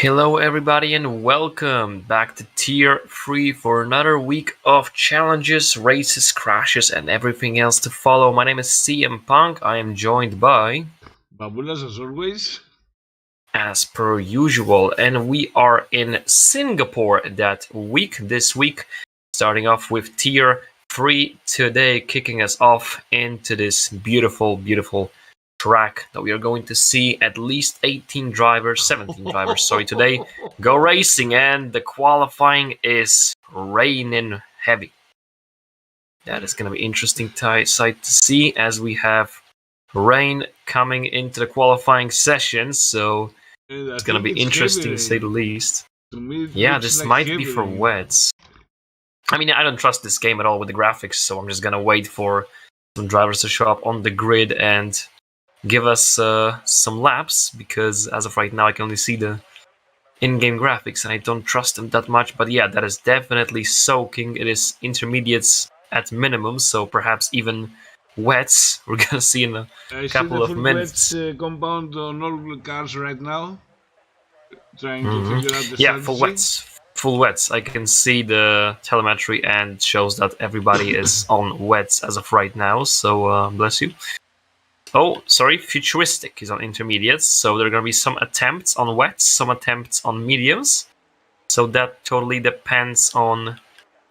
Hello everybody and welcome back to Tier 3 for another week of challenges, races, crashes and everything else to follow. My name is CM Punk. I am joined by Babulas as always. As per usual, and we are in Singapore this week, starting off with Tier 3 today, kicking us off into this beautiful track that we are going to see at least 17 drivers, today go racing, and the qualifying is raining heavy. That is going to be interesting sight to see as we have rain coming into the qualifying session, so it's going to be interesting to say the least. Yeah, this might be for wets. I mean, I don't trust this game at all with the graphics, so I'm just going to wait for some drivers to show up on the grid and give us some laps, because as of right now I can only see the in-game graphics and I don't trust them that much. But yeah, that is definitely soaking. It is intermediates at minimum, so perhaps even wets we're gonna see in a couple of minutes. Wets compound on all cars right now, trying to figure out the strategy. Full wets. I can see the telemetry and shows that everybody is on wets as of right now, so bless you. Oh, sorry, futuristic is on intermediates, so there are going to be some attempts on wets, some attempts on mediums. So that totally depends on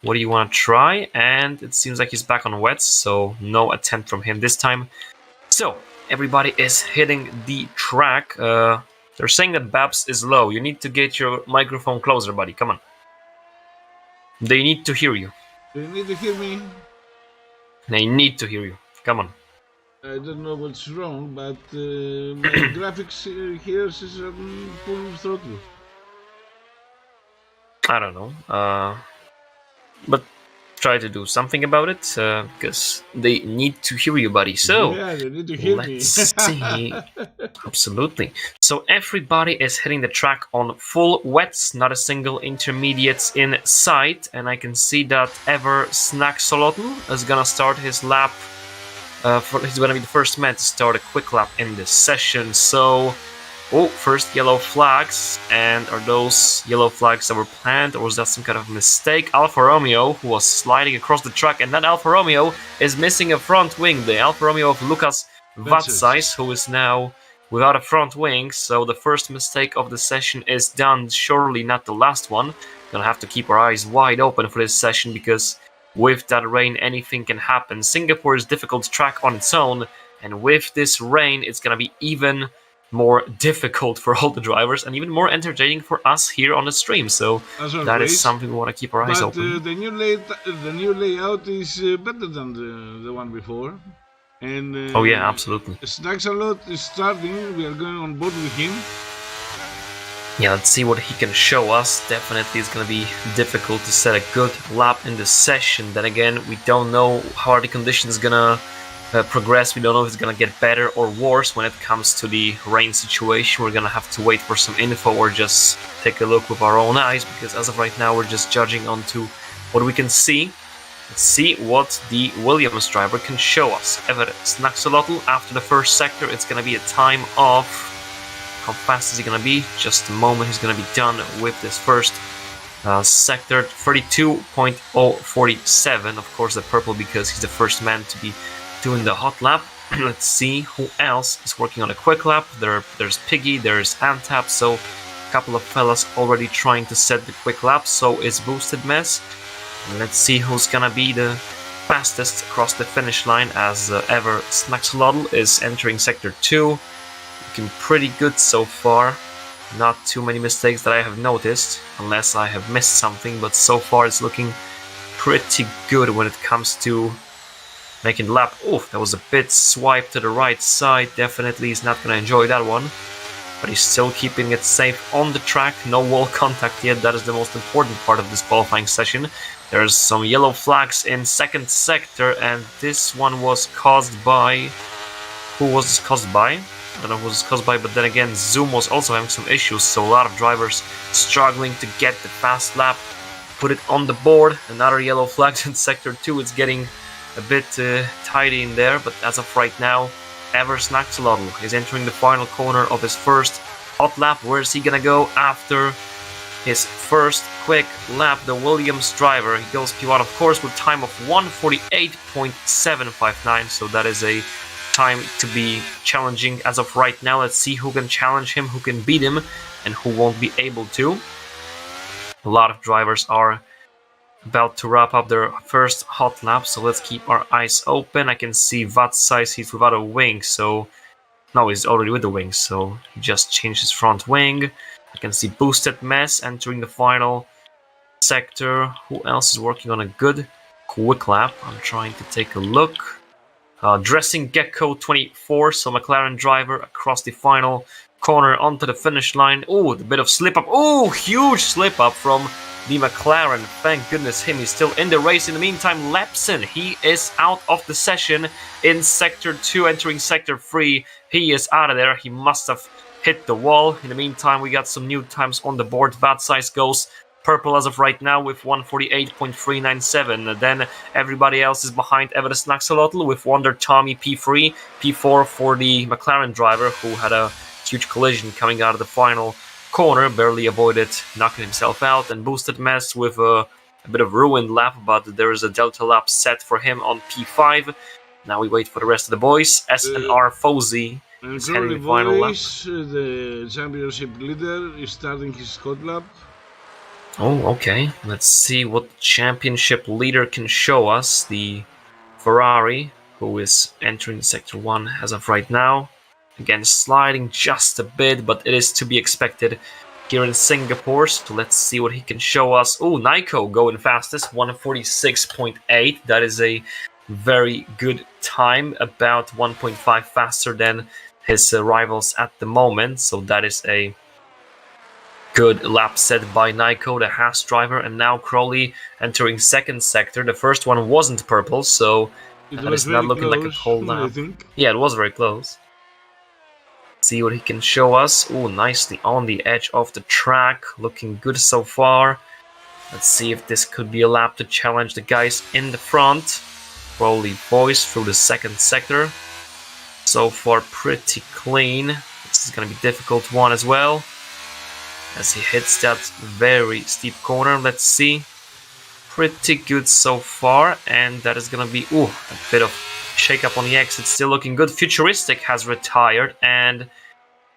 what you want to try, and it seems like he's back on wets, so no attempt from him this time. So, everybody is hitting the track. They're saying that Babs is low. You need to get your microphone closer, buddy. Come on. They need to hear you. They need to hear me. They need to hear you. Come on. I don't know what's wrong, but my graphics here is full throttle. I don't know, but try to do something about it, because they need to hear you, buddy. So yeah, they need to hear let's see. Absolutely. So everybody is hitting the track on full wets, not a single intermediates in sight, and I can see that Ever Snacksolotl is gonna start his lap. He's going to be the first man to start a quick lap in this session. So, first yellow flags. And are those yellow flags that were planned, or was that some kind of mistake? Alfa Romeo, who was sliding across the track, and that Alfa Romeo is missing a front wing. The Alfa Romeo of Lucas Vatsais, who is now without a front wing. So the first mistake of the session is done. Surely not the last one. Gonna have to keep our eyes wide open for this session, because with that rain, anything can happen. Singapore is a difficult track on its own, and with this rain, it's going to be even more difficult for all the drivers and even more entertaining for us here on the stream. So that is something we want to keep our eyes open. The new layout is better than the one before. And oh yeah, absolutely. Snacksolotl is starting. We are going on board with him. Yeah, let's see what he can show us. Definitely it's going to be difficult to set a good lap in this session. Then again, we don't know how the conditions going to progress. We don't know if it's going to get better or worse when it comes to the rain situation. We're going to have to wait for some info or just take a look with our own eyes, because as of right now we're just judging onto what we can see. Let's see what the Williams driver can show us. Ever Snacksolotl, after the first sector, it's going to be a time of... How fast is he going to be? Just a moment, he's going to be done with this first sector. 32.047. Of course, the purple, because he's the first man to be doing the hot lap. Let's see who else is working on a quick lap. There's Piggy, there's Antap, so a couple of fellas already trying to set the quick lap. So is Boosted Mess. And let's see who's going to be the fastest across the finish line, as Ever Snacksolotl is entering sector 2. Looking pretty good so far. Not too many mistakes that I have noticed, unless I have missed something, but so far it's looking pretty good when it comes to making the lap. Oh, that was a bit swipe to the right side. Definitely he's not going to enjoy that one, but he's still keeping it safe on the track. No wall contact yet. That is the most important part of this qualifying session. There's some yellow flags in second sector, and this one was caused by... Who was this caused by? I don't know who was caused by, but then again, Zoom was also having some issues, so a lot of drivers struggling to get the fast lap, put it on the board. Another yellow flag in sector 2. It's getting a bit tidy in there, but as of right now, Ever Snacksolotl is entering the final corner of his first hot lap. Where's he gonna go after his first quick lap? The Williams driver, he goes P1 of course with time of 1:48.759, so that is a time to be challenging as of right now. Let's see who can challenge him, who can beat him, and who won't be able to. A lot of drivers are about to wrap up their first hot lap, so let's keep our eyes open. I can see Vatsais, he's without a wing, so no, he's already with the wing, so he just changed his front wing. I can see Boosted Mess entering the final sector. Who else is working on a good quick lap? I'm trying to take a look. Dressing Gecko 24, so McLaren driver across the final corner onto the finish line. Oh, the bit of slip up. Oh, huge slip up from the McLaren. Thank goodness him. He's still in the race. In the meantime, Lepson, he is out of the session in Sector 2, entering Sector 3. He is out of there. He must have hit the wall. In the meantime, we got some new times on the board. Vatsais goes purple as of right now with 1:48.397. Then everybody else is behind Everest Naxalotl with Wonder Tommy P3, P4 for the McLaren driver who had a huge collision coming out of the final corner, barely avoided knocking himself out, and Boosted Mess with a bit of ruined lap, but there is a delta lap set for him on P5. Now we wait for the rest of the boys. SLR Fozzy is heading the final lap. The championship leader is starting his hot lap. Oh, okay. Let's see what the championship leader can show us. The Ferrari, who is entering Sector 1 as of right now. Again, sliding just a bit, but it is to be expected here in Singapore. So let's see what he can show us. Oh, Nico going fastest, 1:46.8. That is a very good time, about 1.5 faster than his rivals at the moment. So that is a good lap set by Nico, the Haas driver, and now Crowley entering second sector. The first one wasn't purple, so that is not looking like a cold lap. Yeah, it was very close. See what he can show us. Oh, nicely on the edge of the track, looking good so far. Let's see if this could be a lap to challenge the guys in the front. Crowley boys through the second sector. So far pretty clean. This is going to be a difficult one as well, as he hits that very steep corner. Let's see. Pretty good so far, and that is gonna be a bit of shake up on the exit. Still looking good. Futuristic has retired, and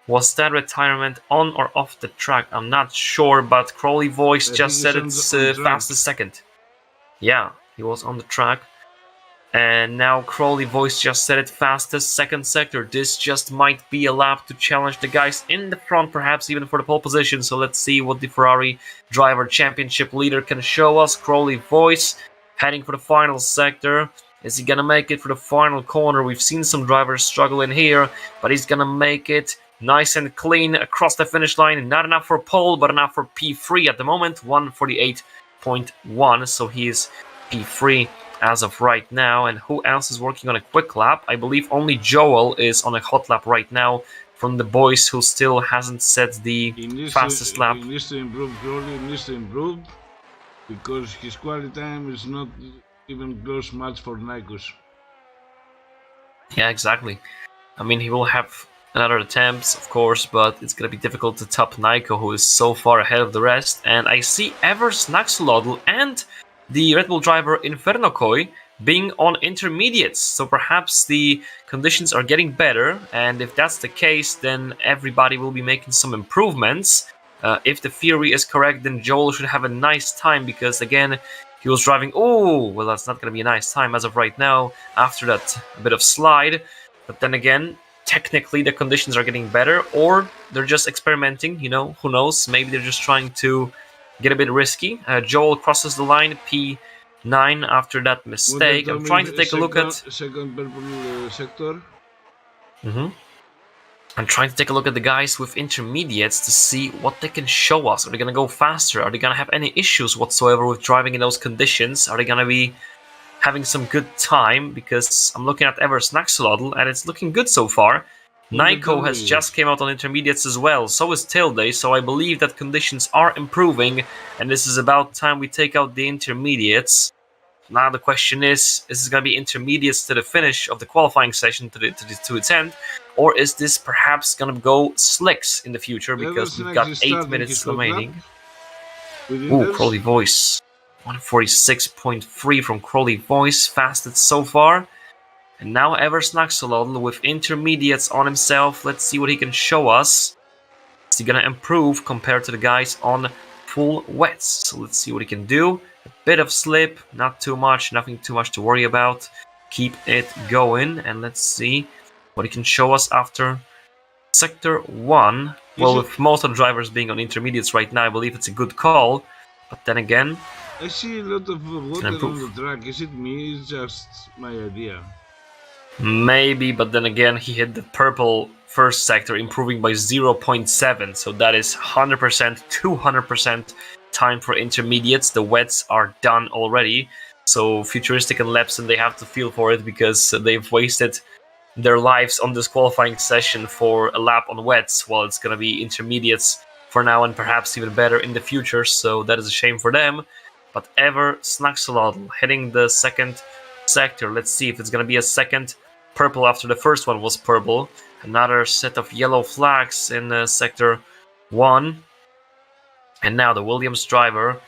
was that retirement on or off the track? I'm not sure, but Crowley Voice just said it's fastest second. Yeah, he was on the track. And now Crowley Voice just said it, fastest second sector. This just might be a lap to challenge the guys in the front, perhaps even for the pole position. So let's see what the Ferrari driver championship leader can show us. Crowley Voice heading for the final sector. Is he gonna make it for the final corner? We've seen some drivers struggle in here, but he's gonna make it nice and clean across the finish line. Not enough for pole, but enough for P3 at the moment. 1:48.1, so he is P3 as of right now. And who else is working on a quick lap? I believe only Joel is on a hot lap right now from the boys, who still hasn't set the fastest lap. He needs to improve, Crowley needs to improve, because his quality time is not even close match for Nikos. Yeah, exactly. I mean, he will have another attempts, of course, but it's going to be difficult to top Nico, who is so far ahead of the rest. And I see Evers Naxalodl and the Red Bull driver Inferno Koi being on intermediates, so perhaps the conditions are getting better, and if that's the case, then everybody will be making some improvements. If the theory is correct, then Joel should have a nice time, because again, he was driving, well, that's not going to be a nice time as of right now, after that bit of slide. But then again, technically the conditions are getting better, or they're just experimenting, who knows, maybe they're just trying to get a bit risky. Joel crosses the line, P9 after that mistake. I'm trying to take a look at second purple sector. I'm trying to take a look at the guys with intermediates to see what they can show us. Are they gonna go faster? Are they gonna have any issues whatsoever with driving in those conditions? Are they gonna be having some good time? Because I'm looking at Evers Naxalodl, and it's looking good so far. Nico has just came out on intermediates as well, so is Tilde, so I believe that conditions are improving, and this is about time we take out the intermediates. Now the question is this going to be intermediates to the finish of the qualifying session to its end, or is this perhaps going to go slicks in the future because we've got 8 minutes remaining? Ooh, Crowley Voice. 146.3 from Crowley Voice, fastest so far. And now Eversnaxolotl with intermediates on himself. Let's see what he can show us. Is he going to improve compared to the guys on full wets? So let's see what he can do. A bit of slip, not too much, nothing too much to worry about. Keep it going, and let's see what he can show us after Sector 1. Well, with most of the drivers being on intermediates right now, I believe it's a good call. But then again, I see a lot of water on the track. Is it me? It's just my idea. Maybe, but then again, he hit the purple first sector, improving by 0.7. So that is 100%, 200% time for intermediates. The wets are done already. So Futuristic and Lepson, they have to feel for it because they've wasted their lives on this qualifying session for a lap on wets, while it's going to be intermediates for now and perhaps even better in the future. So that is a shame for them. But Eversnaxolotl hitting the second sector. Let's see if it's going to be a second purple after the first one was purple. Another set of yellow flags in sector 1. And now the Williams driver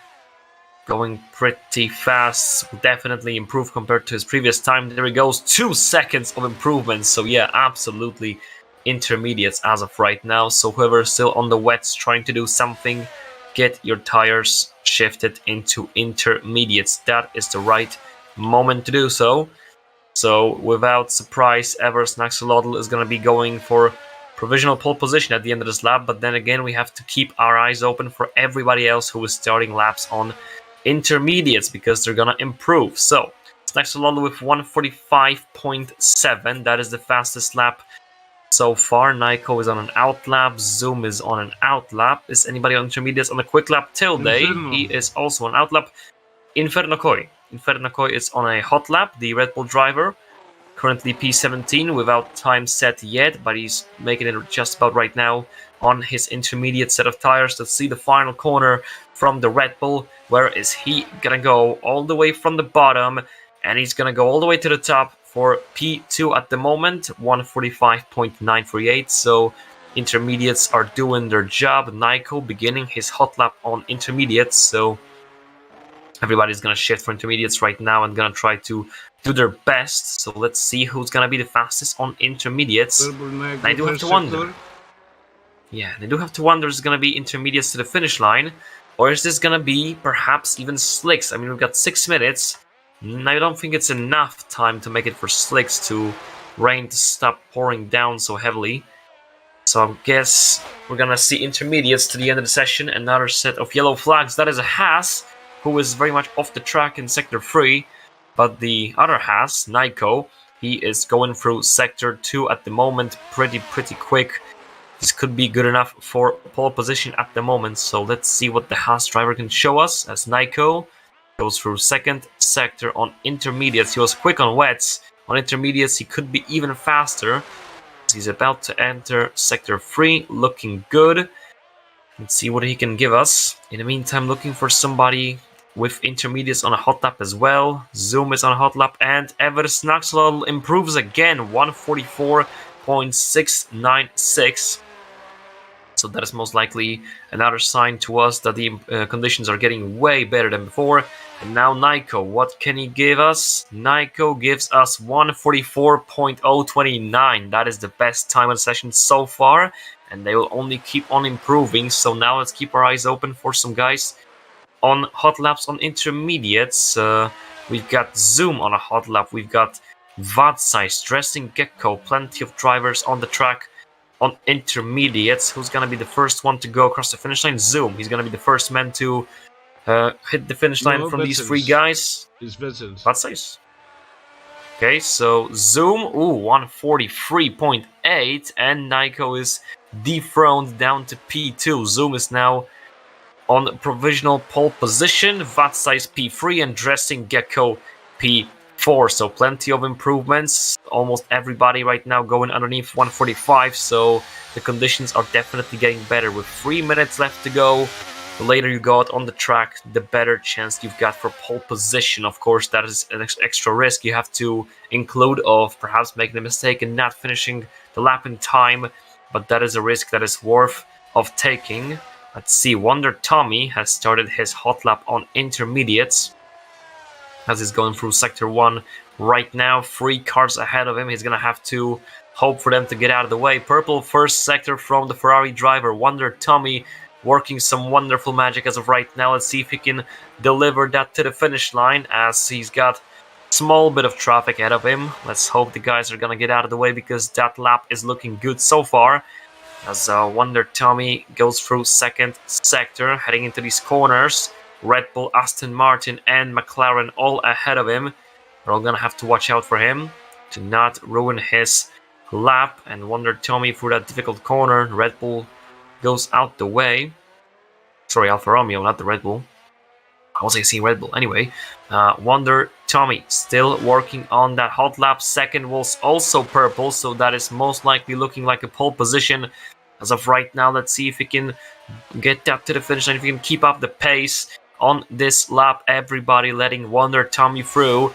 going pretty fast, will definitely improve compared to his previous time. There he goes, 2 seconds of improvement. So yeah, absolutely intermediates as of right now. So whoever's still on the wets trying to do something, get your tires shifted into intermediates. That is the right moment to do so. So without surprise, Eversnaxolotl is going to be going for provisional pole position at the end of this lap. But then again, we have to keep our eyes open for everybody else who is starting laps on intermediates because they're going to improve. So Snaxolotl with 145.7. That is the fastest lap so far. Nyko is on an out lap. Zoom is on an out lap. Is anybody on intermediates on a quick lap? Tilde. He is also on out lap. Inferno Koi is on a hot lap, the Red Bull driver. Currently P17 without time set yet, but he's making it just about right now on his intermediate set of tires. Let's see the final corner from the Red Bull. Where is he gonna go? All the way from the bottom, and he's gonna go all the way to the top for P2 at the moment, 145.938. So intermediates are doing their job. Nyko beginning his hot lap on intermediates, so everybody's gonna shift for intermediates right now and gonna try to do their best. So let's see who's gonna be the fastest on intermediates. I do have to wonder. Yeah, they do have to wonder, is it gonna be intermediates to the finish line, or is this gonna be perhaps even slicks? I mean, we've got 6 minutes. I don't think it's enough time to make it for slicks to rain to stop pouring down so heavily. So I guess we're gonna see intermediates to the end of the session. Another set of yellow flags. That is a Haas, who is very much off the track in Sector 3. But the other Haas, Nyko, he is going through Sector 2 at the moment, pretty quick. This could be good enough for pole position at the moment. So let's see what the Haas driver can show us as Nyko goes through second sector on intermediates. He was quick on wets. On intermediates, he could be even faster. He's about to enter Sector 3, looking good. Let's see what he can give us. In the meantime, looking for somebody with intermediates on a hot lap as well. Zoom is on a hot lap, and Eversnaxolotl improves again, 144.696. So that is most likely another sign to us that the conditions are getting way better than before. And now Nyko, what can he give us? Nyko gives us 144.029. That is the best time of the session so far, and they will only keep on improving. So now let's keep our eyes open for some guys on hot laps on intermediates. We've got Zoom on a hot lap. We've got Vadsize, Dressing Gecko, plenty of drivers on the track on intermediates. Who's going to be the first one to go across the finish line? Zoom. He's going to be the first man to hit the finish line from these 3 guys. It's Vadsize. Okay, so Zoom, 143.8, and Nyko is dethroned down to P2. Zoom is now on provisional pole position, Vadsize P3 and Dressing Gecko P4. So plenty of improvements. Almost everybody right now going underneath 145. So the conditions are definitely getting better. With 3 minutes left to go, the later you go out on the track, the better chance you've got for pole position. Of course, that is an extra risk you have to include of perhaps making a mistake and not finishing the lap in time, but that is a risk that is worth of taking. Let's see, Wonder Tommy has started his hot lap on intermediates as he's going through sector 1 right now. 3 cars ahead of him. He's gonna have to hope for them to get out of the way. Purple first sector from the Ferrari driver, Wonder Tommy, working some wonderful magic as of right now. Let's see if he can deliver that to the finish line, as he's got small bit of traffic ahead of him. Let's hope the guys are gonna get out of the way, because that lap is looking good so far, as Wonder Tommy goes through second sector, heading into these corners. Red Bull, Aston Martin and McLaren all ahead of him. We're all gonna have to watch out for him to not ruin his lap, and Wonder Tommy through that difficult corner. Red Bull goes out the way. Sorry, Alfa Romeo, not the Red Bull. I was seeing Red Bull. Anyway, Wonder Tommy still working on that hot lap. Second was also purple, so that is most likely looking like a pole position as of right now. Let's see if he can get that to the finish line, if he can keep up the pace on this lap. Everybody letting Wonder Tommy through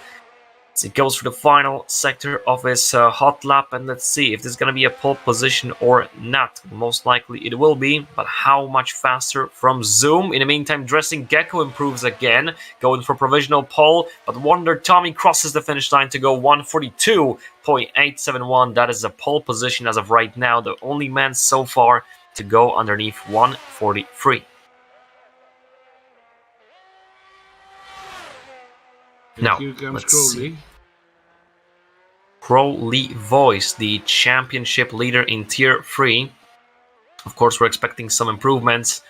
as he goes for the final sector of his hot lap, and let's see if this is going to be a pole position or not. Most likely it will be, but how much faster from Zoom? In the meantime, Dressing Gecko improves again, going for provisional pole, but Wonder Tommy crosses the finish line to go 142.871. That is a pole position as of right now, the only man so far to go underneath 143. Now, here comes let's Crowley. see. Crowley Voice, the championship leader in Tier 3. Of course, we're expecting some improvements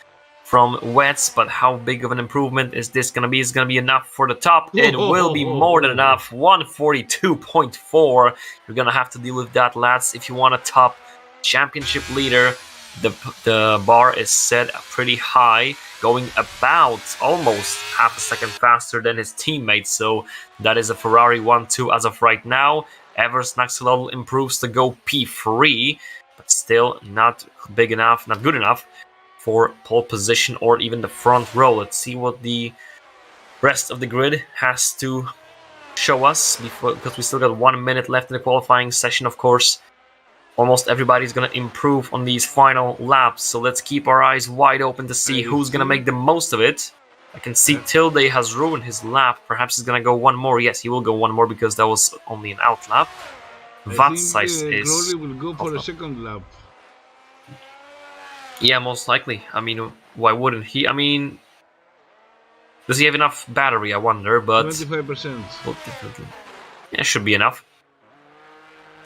from Wets, but how big of an improvement is this going to be? Is going to be enough for the top? It will be more than enough. 142.4. You're going to have to deal with that, lads, if you want a top championship leader. The bar is set pretty high, going about almost half a second faster than his teammates, so that is a Ferrari 1-2 as of right now. Evers Naxalol improves to go P3, but still not big enough, not good enough for pole position or even the front row. Let's see what the rest of the grid has to show us, because we still got 1 minute left in the qualifying session. Of course, almost everybody's going to improve on these final laps, so let's keep our eyes wide open to see who's going to make the most of it. I can see Tilde has ruined his lap. Perhaps he's going to go one more. Yes, he will go one more, because that was only an out lap. Vatsize is... Crowley will go for a second lap. Yeah, most likely. I mean, why wouldn't he? I mean, does he have enough battery, I wonder, but... 25%. Well, definitely. Yeah, should be enough.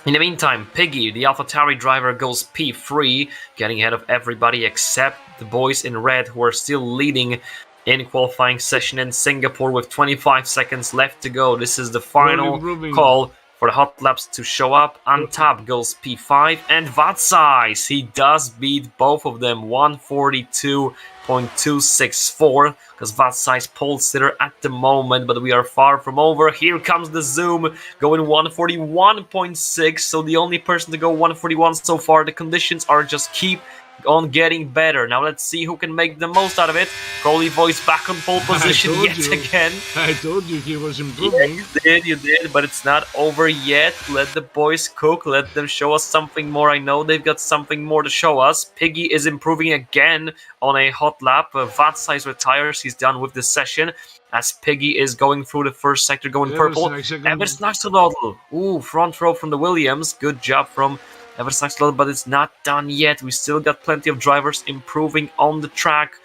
In the meantime, Piggy, the AlphaTauri driver, goes P3, getting ahead of everybody except the boys in red, who are still leading in qualifying session in Singapore with 25 seconds left to go. This is the final call for the hot laps to show up. Antab goes P5, and Vatsize, he does beat both of them, 142.264, because Vatsize pole sitter at the moment, but we are far from over. Here comes the Zoom, going 141.6, so the only person to go 141 so far. The conditions are just keep on getting better. Now let's see who can make the most out of it. Crowley Voice back on pole position yet again. I told you he was improving. Yeah, you did, but it's not over yet. Let the boys cook. Let them show us something more. I know they've got something more to show us. Piggy is improving again on a hot lap. Vatsize retires. He's done with this session, as Piggy is going through the first sector, going purple. Evers Naxalotl. Ooh, front row from the Williams. Good job from Evers Naxalotl, but it's not done yet. We still got plenty of drivers improving on the track.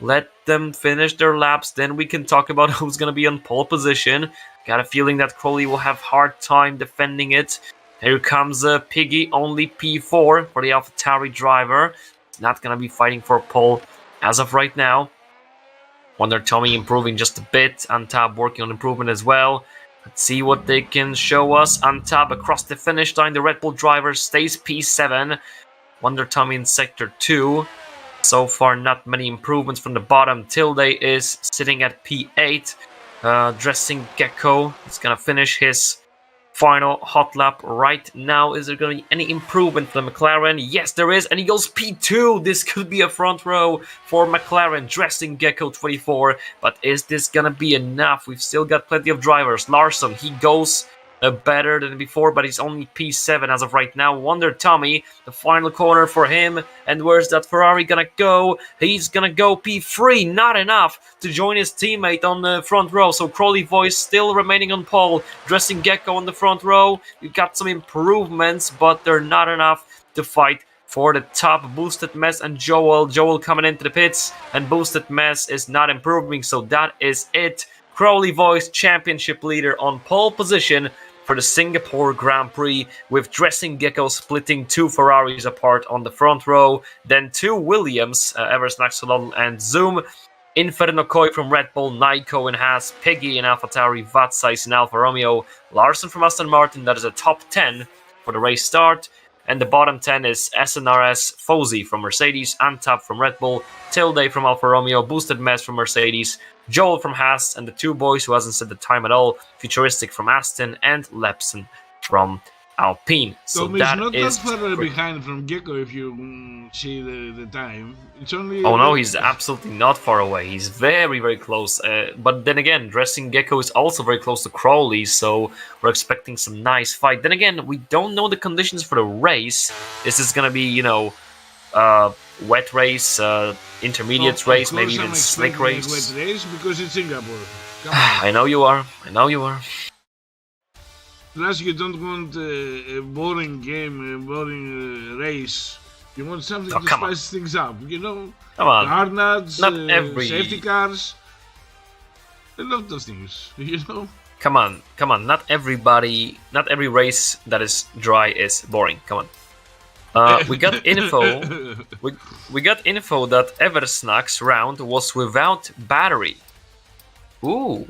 Let them finish their laps, then we can talk about who's going to be on pole position. Got a feeling that Crowley will have hard time defending it. Here comes Piggy, only P4 for the AlphaTauri driver. Not going to be fighting for pole as of right now. Wonder Tommy improving just a bit. Antab working on improvement as well. Let's see what they can show us. Antab across the finish line. The Red Bull driver stays P7. Wonder Tommy in sector 2. So far, not many improvements from the bottom. Tilde is sitting at P8. Dressing Gecko is going to finish his Final hot lap right now. Is there going to be any improvement for the McLaren? Yes, there is, and he goes P2. This could be a front row for McLaren, dressing Gecko 24. But is this going to be enough? We've still got plenty of drivers. Larson, he goes better than before, but he's only P7 as of right now. Wonder Tommy, the final corner for him. And where's that Ferrari gonna go? He's gonna go P3, not enough to join his teammate on the front row. So Crowley Voice still remaining on pole, dressing Gecko on the front row. We've got some improvements, but they're not enough to fight for the top. Boosted Mess and Joel coming into the pits, and Boosted Mess is not improving, so that is it. Crowley Voice championship leader on pole position for the Singapore Grand Prix, with Dressing Gecko splitting 2 Ferraris apart on the front row, then 2 Williams, Evers Naxolotl and Zoom, Inferno Koi from Red Bull, Naiko in Haas, Piggy in AlphaTauri, Vatsais in Alfa Romeo, Larson from Aston Martin. That is a top 10 for the race start. And the bottom 10 is SNRS, Fozy from Mercedes, Antap from Red Bull, Tilde from Alfa Romeo, Boosted Mess from Mercedes, Joel from Haas, and the 2 boys who hasn't said the time at all, Futuristic from Aston, and Lepson from Alpine. So Tom that not is that far behind from Gecko if you see the time. It's only. Oh no, he's absolutely not far away. He's very, very close. But then again, Dressing Gecko is also very close to Crowley, so we're expecting some nice fight. Then again, we don't know the conditions for the race. This is gonna be, wet race, intermediate race, maybe even slick race. Wet race because it's Singapore. Come on. I know you are. I know you are. Plus, you don't want a boring game, a boring race. You want something to spice things up, Come on. Hard nuts, Not every safety cars, a lot of things, Come on. Not every race that is dry is boring. Come on. We got info. we got info that Eversnack's round was without battery. Ooh.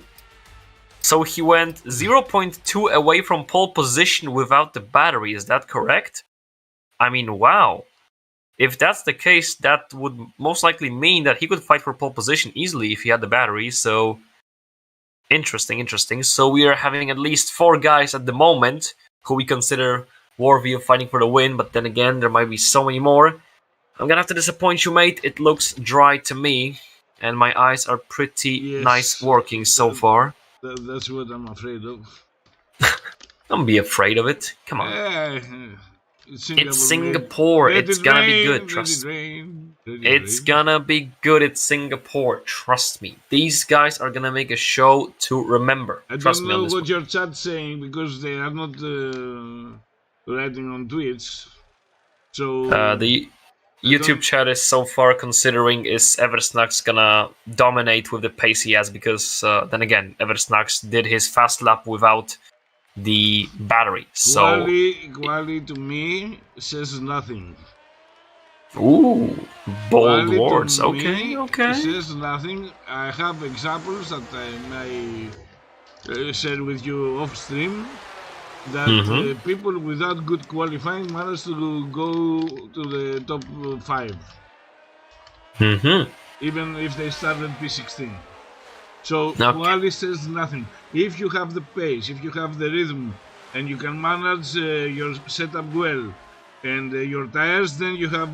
So he went 0.2 away from pole position without the battery. Is that correct? I mean, wow. If that's the case, that would most likely mean that he could fight for pole position easily if he had the battery. So interesting. So we are having at least 4 guys at the moment who we consider worthy of fighting for the win. But then again, there might be so many more. I'm gonna have to disappoint you, mate. It looks dry to me, and my eyes are pretty nice working so far. That's what I'm afraid of. Don't be afraid of it. Come on. It's Singapore. It's gonna be good. Trust me. It's gonna be good. It's Singapore. Trust me. These guys are gonna make a show to remember. Trust me on this. I don't know what your chat's saying because they are not writing on tweets. So the YouTube chat is so far considering is Eversnack's gonna dominate with the pace he has, because then again, Eversnack's did his fast lap without the battery. So quality to me says nothing. Ooh, bold Quality words. To okay. Me says nothing. I have examples that I shared with you off stream. That people without good qualifying managed to go to the top 5. Even if they started P16. So quality says nothing. If you have the pace, if you have the rhythm, and you can manage your setup well, and your tires, then you have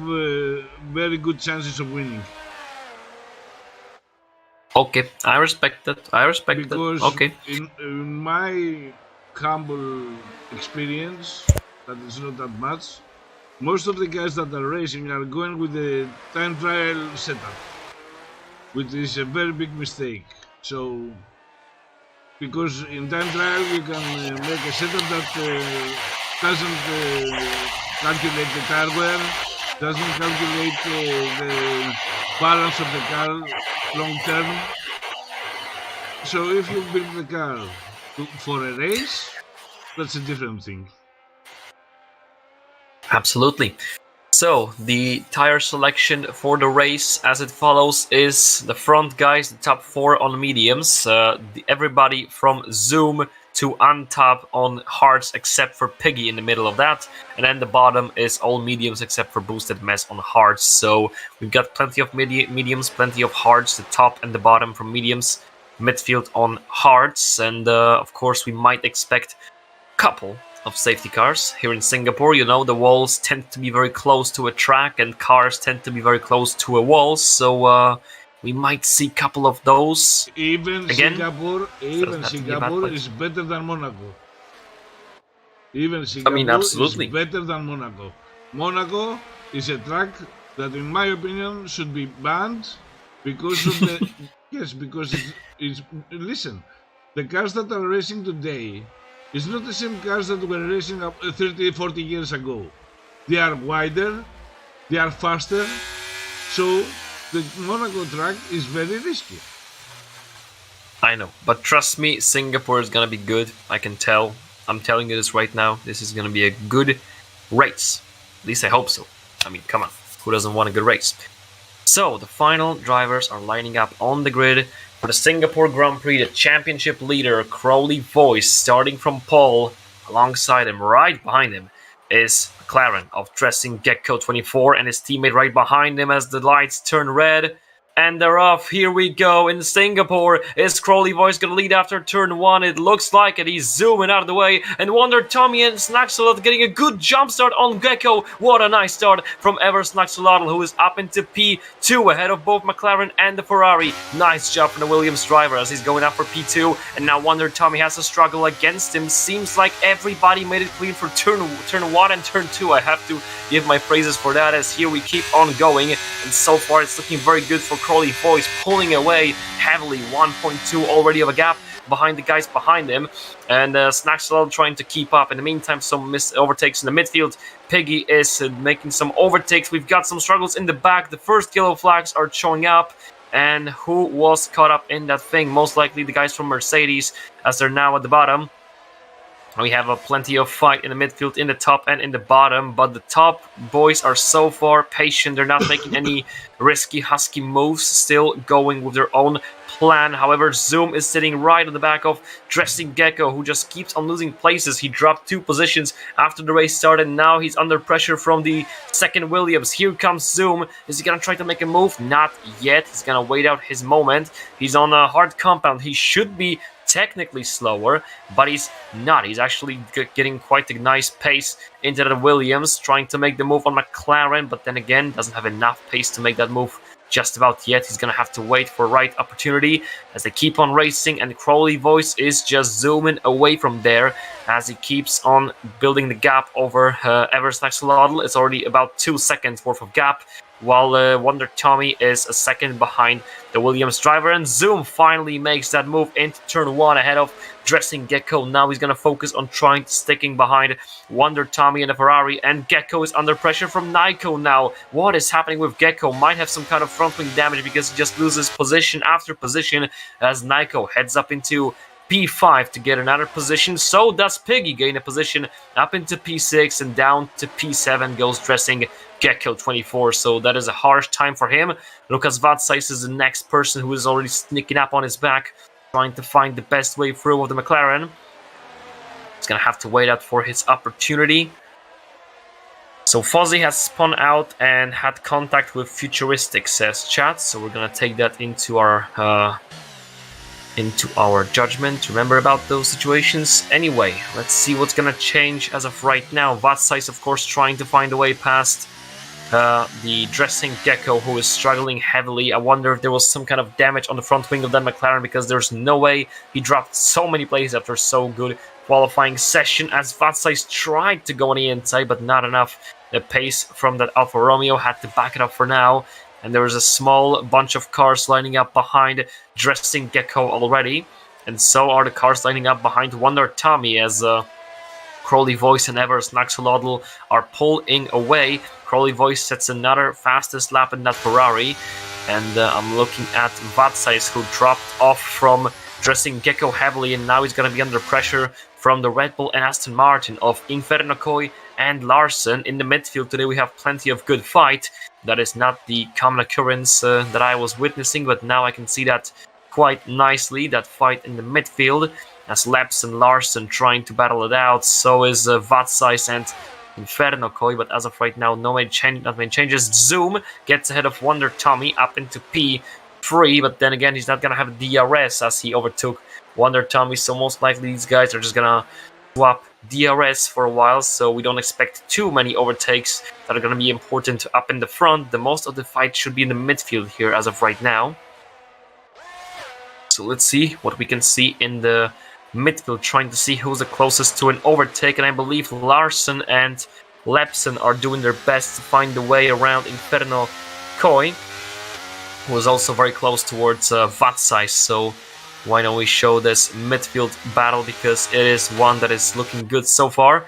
very good chances of winning. Okay, I respect that. Because okay. In my humble experience, that is not that much, most of the guys that are racing are going with the time trial setup, which is a very big mistake. So, because in time trial you can make a setup that doesn't calculate the tire wear, doesn't calculate the balance of the car long term. So if you build the car for a race, that's a different thing. Absolutely. So the tire selection for the race as it follows is the front guys, the top 4 on mediums, everybody from Zoom to Antap on hards except for Piggy in the middle of that, and then the bottom is all mediums except for Boosted Mess on hards. So we've got plenty of mediums, plenty of hards, the top and the bottom from mediums, midfield on hards, and of course we might expect couple of safety cars here in Singapore. You know, the walls tend to be very close to a track and cars tend to be very close to a wall, so we might see a couple of those Even again. Singapore is better than Monaco. Even Singapore absolutely. is better than Monaco. Monaco is a track that, in my opinion, should be banned because of the yes, because it's listen, the cars that are racing today is not the same cars that were racing 30, 40 years ago. They are wider, they are faster, so the Monaco track is very risky. I know, but trust me, Singapore is gonna be good. I can tell. I'm telling you this right now. This is gonna be a good race. At least I hope so. I mean, come on. Who doesn't want a good race? So, the final drivers are lining up on the grid for the Singapore Grand Prix. The championship leader, Crowley Voice, starting from pole. Alongside him, right behind him, is McLaren of Dressing Gecko 24 and his teammate right behind him as the lights turn red. And they're off. Here we go in Singapore. Is Crowley Voice going to lead after turn 1? It looks like it. He's zooming out of the way. And Wonder Tommy and Snaxolotl getting a good jump start on Gecko. What a nice start from Ever Snaxolotl, who is up into P2 ahead of both McLaren and the Ferrari. Nice job from the Williams driver as he's going up for P2. And now Wonder Tommy has to struggle against him. Seems like everybody made it clean for turn 1 and turn 2. I have to give my praises for that, as here we keep on going. And so far it's looking very good for Crowley Voice, pulling away heavily, 1.2 already of a gap behind the guys behind him, and Snaxolotl trying to keep up. In the meantime, some overtakes in the midfield. Piggy is making some overtakes. We've got some struggles in the back. The first yellow flags are showing up, and who was caught up in that thing? Most likely the guys from Mercedes, as they're now at the bottom. We have plenty of fight in the midfield, in the top and in the bottom, but the top boys are so far patient. They're not making any risky, husky moves, still going with their own plan. However, Zoom is sitting right on the back of Dressing Gecko, who just keeps on losing places. He dropped 2 positions after the race started. Now he's under pressure from the second Williams. Here comes Zoom. Is he going to try to make a move? Not yet. He's going to wait out his moment. He's on a hard compound. He should be technically slower, but he's not. He's actually getting quite a nice pace into the Williams, trying to make the move on McLaren, but then again, doesn't have enough pace to make that move just about yet. He's going to have to wait for the right opportunity as they keep on racing, and Crowley Voice is just zooming away from there as he keeps on building the gap over Ever Snaxolotl. It's already about 2 seconds worth of gap, while Wonder Tommy is a second behind the Williams driver, and Zoom finally makes that move into turn 1 ahead of Dressing Gecko. Now he's going to focus on sticking behind Wonder Tommy and the Ferrari, and Gecko is under pressure from Nico now. What is happening with Gecko? Might have some kind of front wing damage because he just loses position after position as Nico heads up into P5 to get another position. So does Piggy gain a position up into P6, and down to P7 goes Dressing Gecko 24. So that is a harsh time for him. Lucas Vatsais is the next person who is already sneaking up on his back, trying to find the best way through of the McLaren. He's gonna have to wait out for his opportunity. So Fozzie has spun out and had contact with Futuristic, says chat. So we're gonna take that into our judgment. Remember about those situations. Anyway, let's see what's gonna change as of right now. Vatsais, of course, trying to find a way past the Dressing Gecko, who is struggling heavily. I wonder if there was some kind of damage on the front wing of that McLaren, because there's no way he dropped so many places after so good qualifying session, as Vatsais tried to go on the inside, but not enough. The pace from that Alfa Romeo had to back it up for now, and there was a small bunch of cars lining up behind Dressing Gecko already, and so are the cars lining up behind Wonder Tommy, as Crowley Voice and Ever Snaxolotl are pulling away. Crowley Voice sets another fastest lap in that Ferrari, and I'm looking at Vatsais, who dropped off from Dressing Gecko heavily, and now he's going to be under pressure from the Red Bull and Aston Martin of Inferno Koi and Larson. In the midfield today we have plenty of good fight. That is not the common occurrence that I was witnessing, but now I can see that quite nicely, that fight in the midfield, as Labs and Larson trying to battle it out. So is Vatsais and Inferno Koi, but as of right now, not many changes. Zoom gets ahead of Wonder Tommy up into P3, but then again, he's not going to have DRS as he overtook Wonder Tommy, so most likely these guys are just going to swap DRS for a while, so we don't expect too many overtakes that are going to be important up in the front. The most of the fight should be in the midfield here as of right now. So let's see what we can see in the midfield, trying to see who's the closest to an overtake, and I believe Larsen and Lepsen are doing their best to find the way around Inferno Koi, who is also very close towards Vatsai. So why don't we show this midfield battle, because it is one that is looking good so far.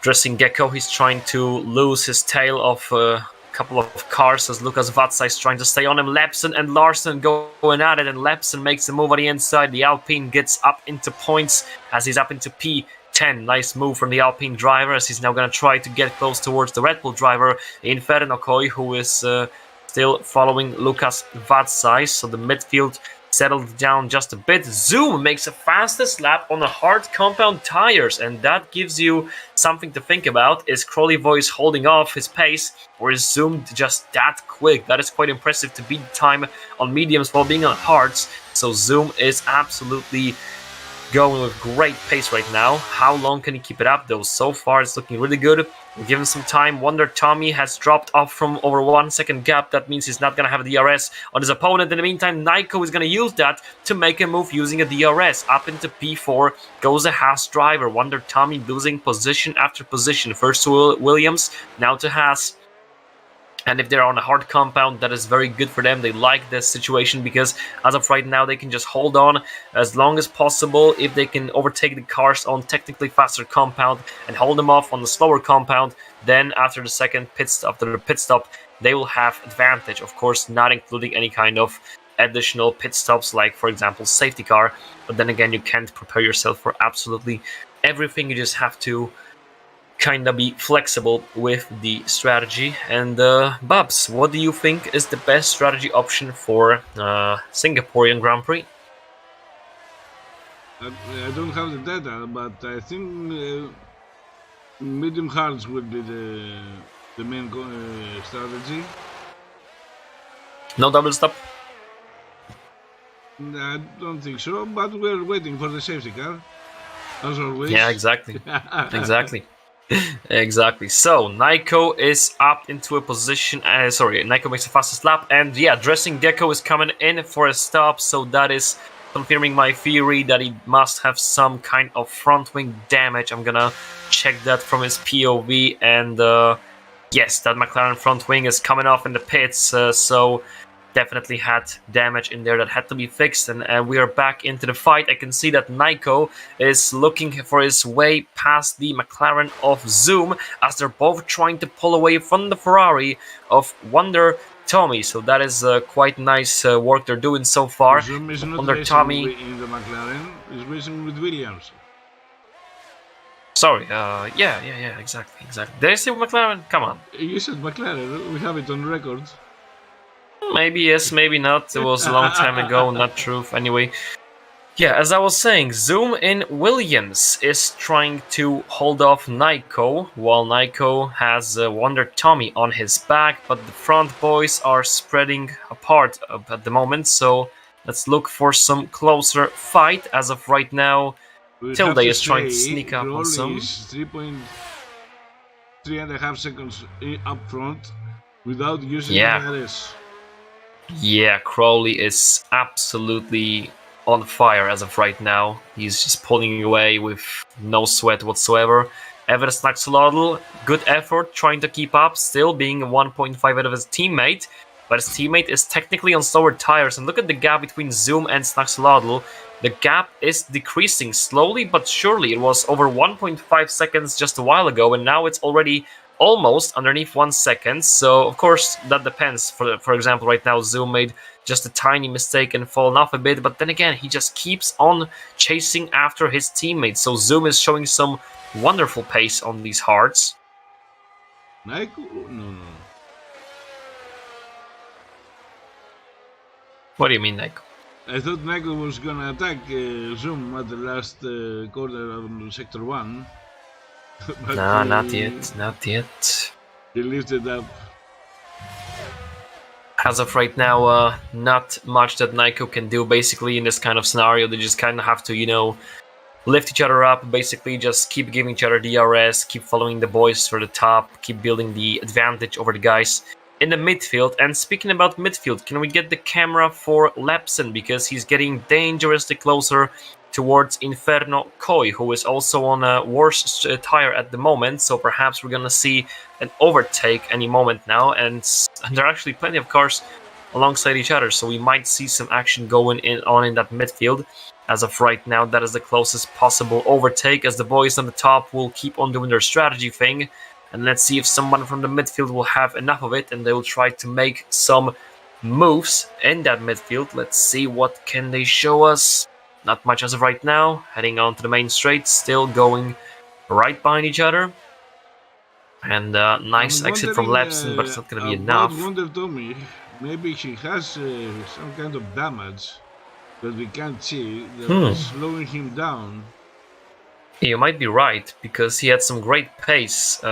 Dressing Gecko, he's trying to lose his tail of a couple of cars as Lucas Vatsai is trying to stay on him. Lepsen and Larsen going at it, and Lepsen makes a move on the inside. The Alpine gets up into points as he's up into P10. Nice move from the Alpine driver as he's now going to try to get close towards the Red Bull driver, Inferno Koi, who is still following Lucas Vatsai. So the midfield settled down just a bit. Zoom makes the fastest lap on the hard compound tires, and that gives you something to think about. Is Crowley Voice holding off his pace, or is Zoom just that quick? That is quite impressive to beat time on mediums while being on hards. So Zoom is absolutely going with great pace right now. How long can he keep it up though? So far it's looking really good. We'll give him some time. Wonder Tommy has dropped off from over 1 second gap. That means he's not going to have a DRS on his opponent. In the meantime, Naiko is going to use that to make a move using a DRS. Up into P4 goes a Haas driver. Wonder Tommy losing position after position. First to Williams, now to Haas. And if they're on a hard compound, that is very good for them. They like this situation because as of right now, they can just hold on as long as possible. If they can overtake the cars on technically faster compound and hold them off on the slower compound, then after the second pit stop, they will have advantage. Of course, not including any kind of additional pit stops, like for example, safety car. But then again, you can't prepare yourself for absolutely everything. You just have to kind of be flexible with the strategy. And Babs, what do you think is the best strategy option for Singaporean Grand Prix? I don't have the data, but I think medium hards would be the main strategy. No double stop? I don't think so, but we're waiting for the safety car, as always. Yeah, exactly. Exactly. So Naiko is up into a position. Naiko makes the fastest lap, and yeah, Dressing Gecko is coming in for a stop. So that is confirming my theory that he must have some kind of front wing damage. I'm gonna check that from his POV, and yes, that McLaren front wing is coming off in the pits. So definitely had damage in there that had to be fixed, and we are back into the fight. I can see that Naiko is looking for his way past the McLaren of Zoom as they're both trying to pull away from the Ferrari of Wonder Tommy. So that is quite nice work they're doing so far. Zoom is not Wonder racing Tommy in the McLaren, is racing with Williams. Sorry, yeah, exactly. Did I say McLaren? Come on. You said McLaren, we have it on record. Maybe yes, maybe not. It was a long time ago, not true. Anyway, yeah, as I was saying, Zoom in Williams is trying to hold off Naiko, while Naiko has Wonder Tommy on his back, but the front boys are spreading apart at the moment, so let's look for some closer fight. As of right now, Tilde is trying to sneak up on some. 3.5 seconds up front without using DRS. Yeah, Crowley is absolutely on fire as of right now. He's just pulling away with no sweat whatsoever. Everest Naxolotl, good effort trying to keep up, still being 1.5 out of his teammate. But his teammate is technically on slower tires. And look at the gap between Zoom and Snaxolotl. The gap is decreasing slowly but surely. It was over 1.5 seconds just a while ago, and now it's already almost underneath 1 second. So of course that depends. For example, right now Zoom made just a tiny mistake and fallen off a bit, but then again he just keeps on chasing after his teammates. So Zoom is showing some wonderful pace on these hards. No. What do you mean, Naiko? I thought Naiko was gonna attack Zoom at the last corner of Sector 1. No, not yet. He lifted up. As of right now, not much that Naiko can do. Basically, in this kind of scenario, they just kind of have to, lift each other up, basically just keep giving each other DRS, keep following the boys for the top, keep building the advantage over the guys in the midfield. And speaking about midfield, can we get the camera for Lepsen, because he's getting dangerously closer towards Inferno Koi, who is also on a worse tire at the moment, so perhaps we're gonna see an overtake any moment now, and there are actually plenty of cars alongside each other, so we might see some action going on in that midfield. As of right now, that is the closest possible overtake, as the boys on the top will keep on doing their strategy thing, and let's see if someone from the midfield will have enough of it and they will try to make some moves in that midfield. Let's see what can they show us. Not much as of right now. Heading on to the main straight, still going right behind each other. And nice exit from Lepsen, but it's not going to be enough. Wonder Tommy, maybe he has some kind of damage that we can't see that is slowing him down. You might be right, because he had some great pace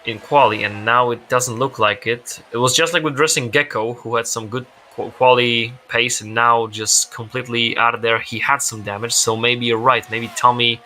in quali, and now it doesn't look like it. It was just like with Dressing Gecko, who had some good quali pace, and now just completely out of there. He had some damage, so maybe you're right. Maybe Tommy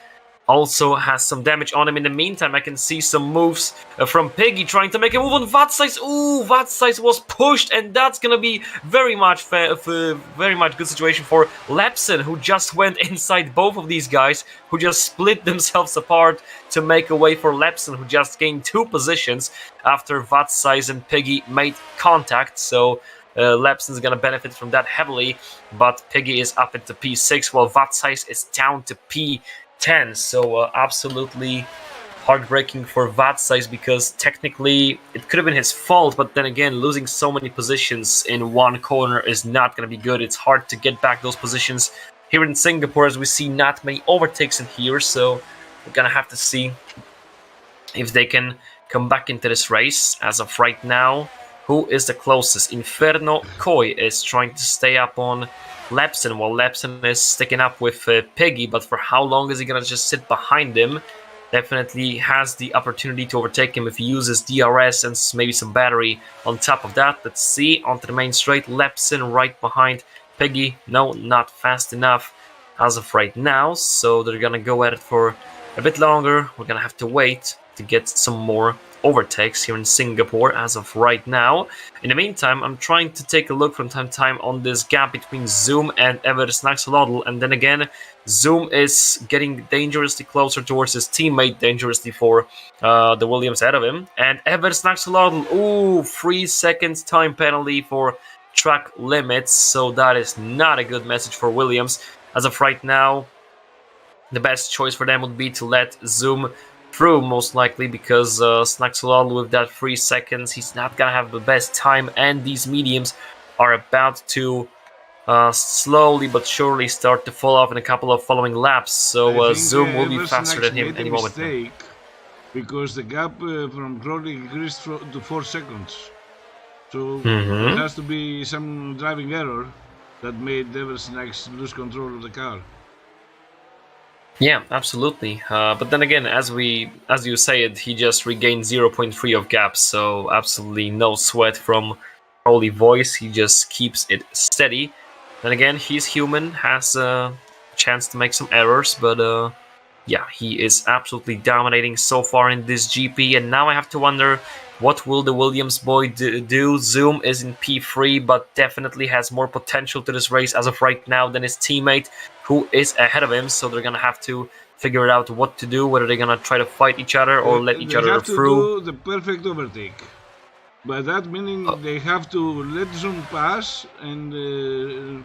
also has some damage on him. In the meantime, I can see some moves from Piggy trying to make a move on Vatsize. Ooh, Vatsize was pushed, and that's gonna be very much good situation for Lepsen, who just went inside both of these guys, who just split themselves apart to make a way for Lepsen, who just gained 2 positions after Vatsize and Piggy made contact. So Lepsen's gonna benefit from that heavily, but Piggy is up into P6 while Vatsize is down to P10. So absolutely heartbreaking for Vatsize, because technically it could have been his fault, but then again, losing so many positions in one corner is not going to be good. It's hard to get back those positions here in Singapore, as we see not many overtakes in here, so we're going to have to see if they can come back into this race. As of right now, who is the closest? Inferno Koi is trying to stay up on Lepsen, while Lepsen is sticking up with Piggy, but for how long is he going to just sit behind him? Definitely has the opportunity to overtake him if he uses DRS and maybe some battery on top of that. Let's see, onto the main straight, Lepsen right behind Piggy. No, not fast enough as of right now, so they're going to go at it for a bit longer. We're going to have to wait to get some more overtakes here in Singapore as of right now. In the meantime, I'm trying to take a look from time to time on this gap between Zoom and Evers Naxolotl, and then again, Zoom is getting dangerously closer towards his teammate, dangerously for the Williams ahead of him. And Evers Naxolotl, ooh, 3 seconds time penalty for track limits, so that is not a good message for Williams. As of right now, the best choice for them would be to let Zoom through, most likely, because Snaxolotl with that 3 seconds, he's not gonna have the best time, and these mediums are about to slowly but surely start to fall off in a couple of following laps, so Zoom will be faster than him any moment now. Because the gap from Crowley increased to 4 seconds, so there has to be some driving error that made Eversnax lose control of the car. Yeah, absolutely. But then again, as you say it, he just regained 0.3 of gap, so absolutely no sweat from Holy Voice. He just keeps it steady. Then again, he's human, has a chance to make some errors, but yeah, he is absolutely dominating so far in this GP. And now I have to wonder, what will the Williams boy do? Zoom is in P3, but definitely has more potential to this race as of right now than his teammate, who is ahead of him. So they're going to have to figure out what to do, whether they're going to try to fight each other or let each other through. They have to do the perfect overtake. By that meaning, they have to let Zoom pass and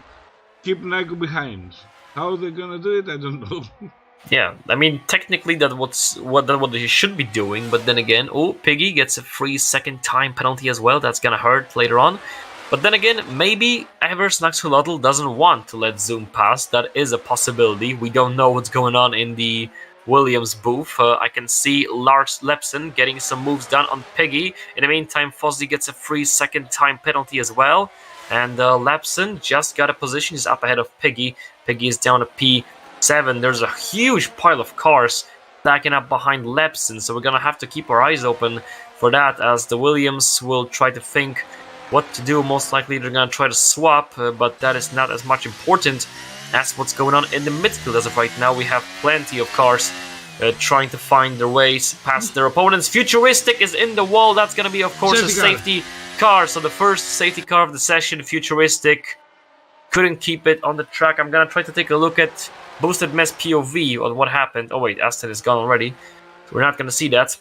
keep Naiko behind. How they're going to do it, I don't know. Yeah, I mean, technically that's what he should be doing, but then again, oh, Piggy gets a 3 second time penalty as well. That's gonna hurt later on. But then again, maybe Evers Naxolotl doesn't want to let Zoom pass. That is a possibility. We don't know what's going on in the Williams booth. I can see Lars Lepsen getting some moves done on Piggy. In the meantime, Fozzy gets a 3 second time penalty as well. And Lepsen just got a position. He's up ahead of Piggy. Piggy is down to P7. There's a huge pile of cars backing up behind Lepsen, so we're gonna have to keep our eyes open for that, as the Williams will try to think what to do. Most likely they're gonna try to swap, but that is not as much important That's what's going on in the midfield as of right now. We have plenty of cars trying to find their ways past their opponents. Futuristic is in the wall. That's going to be, of course, a safety car. So the first safety car of the session, Futuristic, couldn't keep it on the track. I'm going to try to take a look at Boosted Mess POV on what happened. Oh, wait, Aston is gone already. So we're not going to see that.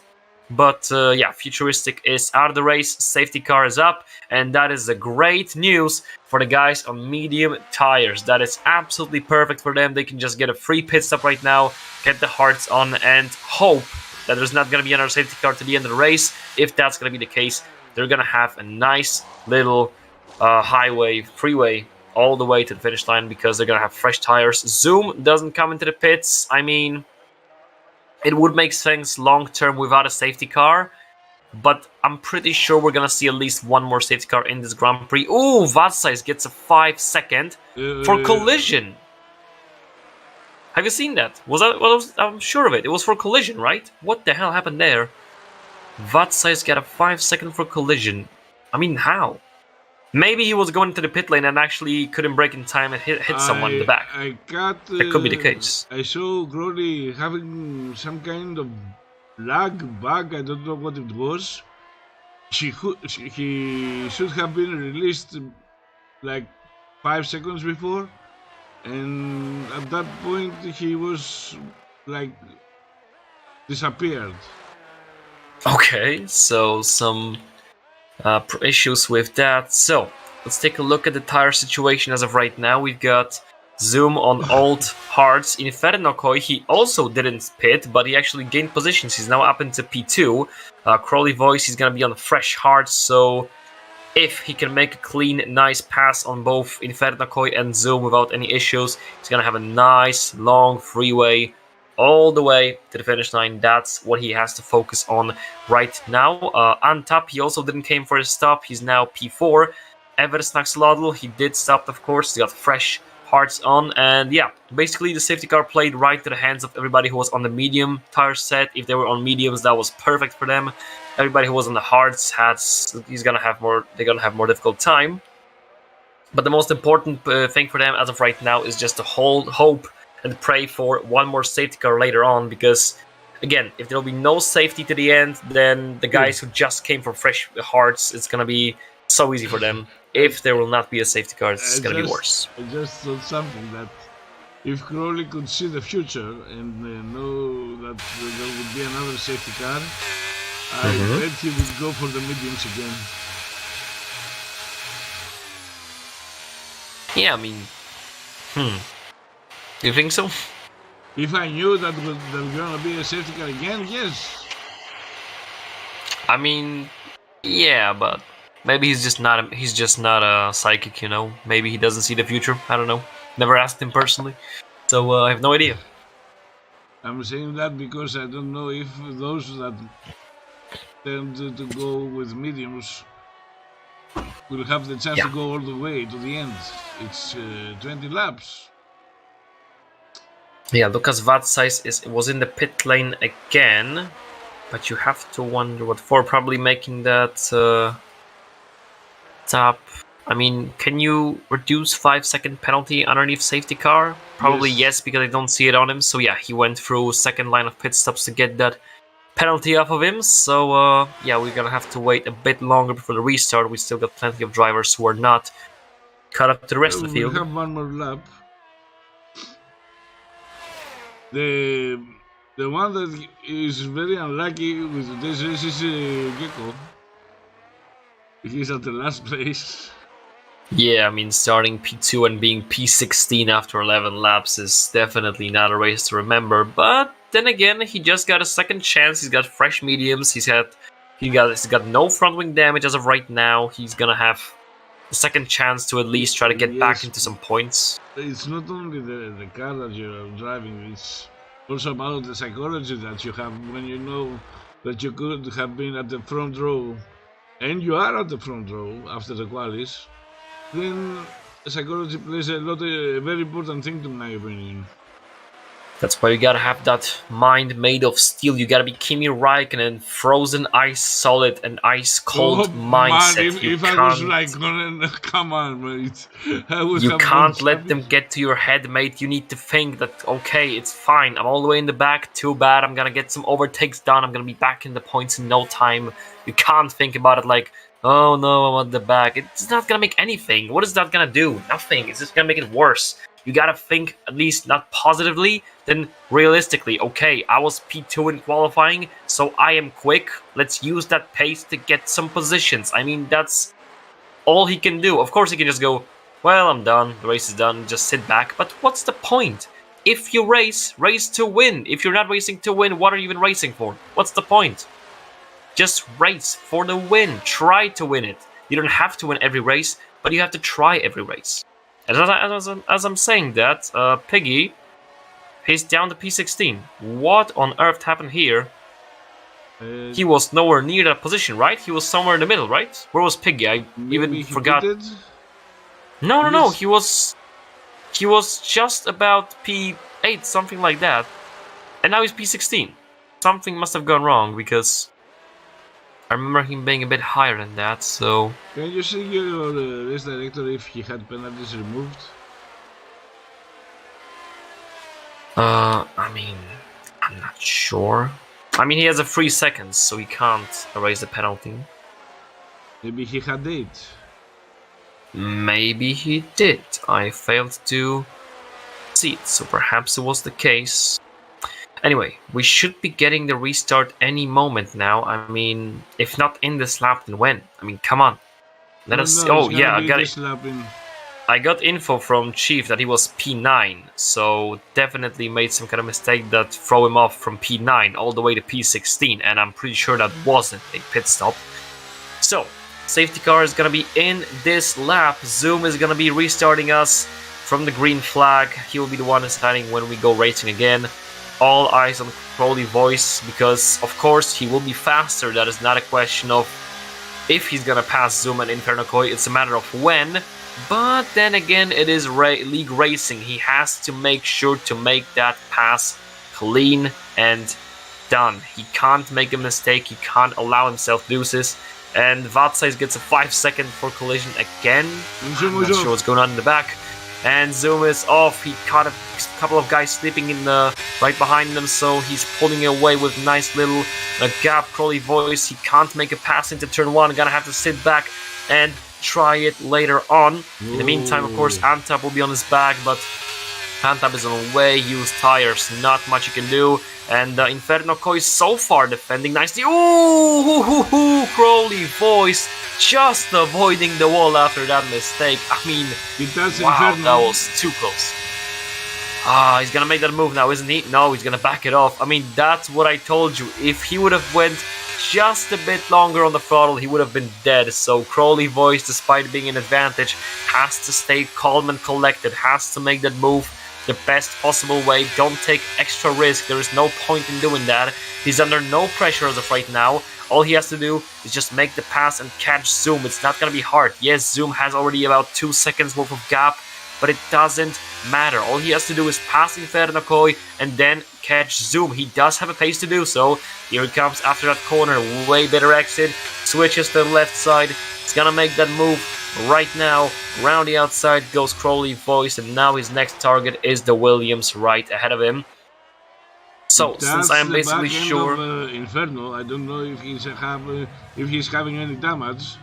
But yeah, Futuristic is out of the race, safety car is up, and that is a great news for the guys on medium tires. That is absolutely perfect for them. They can just get a free pit stop right now, get the hearts on, and hope that there's not going to be another safety car to the end of the race. If that's going to be the case, they're going to have a nice little freeway, all the way to the finish line because they're going to have fresh tires. Zoom doesn't come into the pits. I mean, it would make sense long-term without a safety car, but I'm pretty sure we're going to see at least one more safety car in this Grand Prix. Ooh, Vatsize gets a 5-second for collision. Have you seen that? I'm sure of it. It was for collision, right? What the hell happened there? Vatsize got a 5-second for collision. I mean, how? Maybe he was going to the pit lane and actually couldn't brake in time and hit someone in the back. That could be the case. I saw Crowley having some kind of lag bug. I don't know what it was. He should have been released like 5 seconds before, and at that point he was like disappeared. Okay, so some issues with that. So let's take a look at the tire situation as of right now. We've got Zoom on old hards. Infernokoi, he also didn't pit, but he actually gained positions. He's now up into P2. Crowley Voice, he's going to be on fresh hards, so if he can make a clean, nice pass on both Infernokoi and Zoom without any issues, he's going to have a nice, long freeway all the way to the finish line. That's what he has to focus on right now. Antap, he also didn't came for a stop. He's now P4. Eversnaxlodl, he did stop, of course. He got fresh hearts on. And yeah, basically the safety car played right to the hands of everybody who was on the medium tire set. If they were on mediums, that was perfect for them. Everybody who was on the hards they're gonna have more difficult time. But the most important thing for them as of right now is just to hold hope and pray for one more safety car later on, because again, if there will be no safety to the end, then the guys who just came from fresh hearts, it's going to be so easy for them. If there will not be a safety car, it's going to be worse. I just thought something that if Crowley could see the future and know that there would be another safety car, I bet he would go for the mediums again. Yeah, I mean, you think so? If I knew that there was gonna be a safety car again, yes. I mean, yeah, but maybe he's just not a psychic, you know. Maybe he doesn't see the future. I don't know. Never asked him personally, so I have no idea. I'm saying that because I don't know if those that tend to go with mediums will have the chance to go all the way to the end. It's 20 laps. Yeah, Lucas Vatsize was in the pit lane again, but you have to wonder what for. Probably making that tap. I mean, can you reduce 5-second penalty underneath safety car? Probably yes, because I don't see it on him. So yeah, he went through second line of pit stops to get that penalty off of him. So yeah, we're gonna have to wait a bit longer before the restart. We still got plenty of drivers who are not caught up to the rest of the field. We have one more lap. The one that is very unlucky with this race is Gecko. He's at the last place. Yeah, I mean, starting P2 and being P16 after 11 laps is definitely not a race to remember. But then again, he just got a second chance. He's got fresh mediums. He's got no front wing damage as of right now. He's gonna have a second chance to at least try to get back into some points. It's not only the car that you're driving, it's also about the psychology that you have when you know that you could have been at the front row, and you are at the front row after the qualis. Then psychology plays a very important thing, to my opinion. That's why you gotta have that mind made of steel. You gotta be Kimi Räikkönen, frozen ice solid and ice Oh cold man, mindset. if I was like, come on, mate, I would You have done can't let them something. get to your head, mate. You need to think that, okay, it's fine. I'm all the way in the back. Too bad. I'm gonna get some overtakes done. I'm gonna be back in the points in no time. You can't think about it like, oh no, I'm at the back. It's not gonna make anything. What is that gonna do? Nothing. It's just gonna make it worse. You gotta think at least not positively, then realistically. Okay, I was P2 in qualifying, so I am quick. Let's use that pace to get some positions. I mean, that's all he can do. Of course, he can just go, well, I'm done. The race is done. Just sit back. But what's the point? If you race, race to win. If you're not racing to win, what are you even racing for? What's the point? Just race for the win. Try to win it. You don't have to win every race, but you have to try every race. As I'm saying that, Piggy, he's down to P16. What on earth happened here? He was nowhere near that position, right? He was somewhere in the middle, right? Where was Piggy? I Maybe even he forgot. pitted? No. He was just about P8, something like that, and now he's P16. Something must have gone wrong because I remember him being a bit higher than that. So Can you see your race director if he had penalties removed? I mean, I'm not sure. I mean, he has a 3 seconds, so he can't erase the penalty. Maybe he had 8. Maybe he did. I failed to see it, so perhaps it was the case. Anyway, we should be getting the restart any moment now. I mean, if not in this lap, then when? I mean, come on. Let us. No, Oh yeah, I got it. Slapping. I got info from Chief that he was P9, so definitely made some kind of mistake that throw him off from P9 all the way to P16, and I'm pretty sure that wasn't a pit stop. So, safety car is gonna be in this lap. Zoom is gonna be restarting us from the green flag. He will be the one deciding when we go racing again. All eyes on Crowley Voice, because of course he will be faster. That is not a question of if he's gonna pass Zoom and Inferno Koi, it's a matter of when. But then again, it is league racing. He has to make sure to make that pass clean and done. He can't make a mistake. He can't allow himself to do this. And Vatsais gets a 5 second for collision again. I'm not sure what's going on in the back. And Zoom is off. He caught a couple of guys sleeping in the right behind them, so he's pulling away with nice little gap. Crowley Voice, he can't make a pass into turn 1. Gonna have to sit back and try it later on. In the meantime, of course, Antap will be on his back, but Antap is on the way. Use tires, not much you can do. And Inferno Koi so far defending nicely. Ooh, Crowley Voice just avoiding the wall after that mistake. I mean, wow, Inferno. that was too close. He's gonna make that move now, isn't he? No, he's gonna back it off. I mean, that's what I told you. If he would have went just a bit longer on the throttle, he would have been dead. So Crowley Voice, despite being an advantage, has to stay calm and collected, has to make that move the best possible way. Don't take extra risk. There is no point in doing that. He's under no pressure as of right now. All he has to do is just make the pass and catch Zoom. It's not gonna be hard. Yes, Zoom has already about 2 seconds worth of gap, but it doesn't matter. All he has to do is pass Inferno Koi and then catch Zoom. He does have a pace to do so. Here he comes after that corner. Way better exit. Switches to the left side. He's gonna make that move right now. Round the outside goes Crowley Voice, and now his next target is the Williams right ahead of him. So, since I am basically sure... Of, Inferno, I don't know if he's having any damage.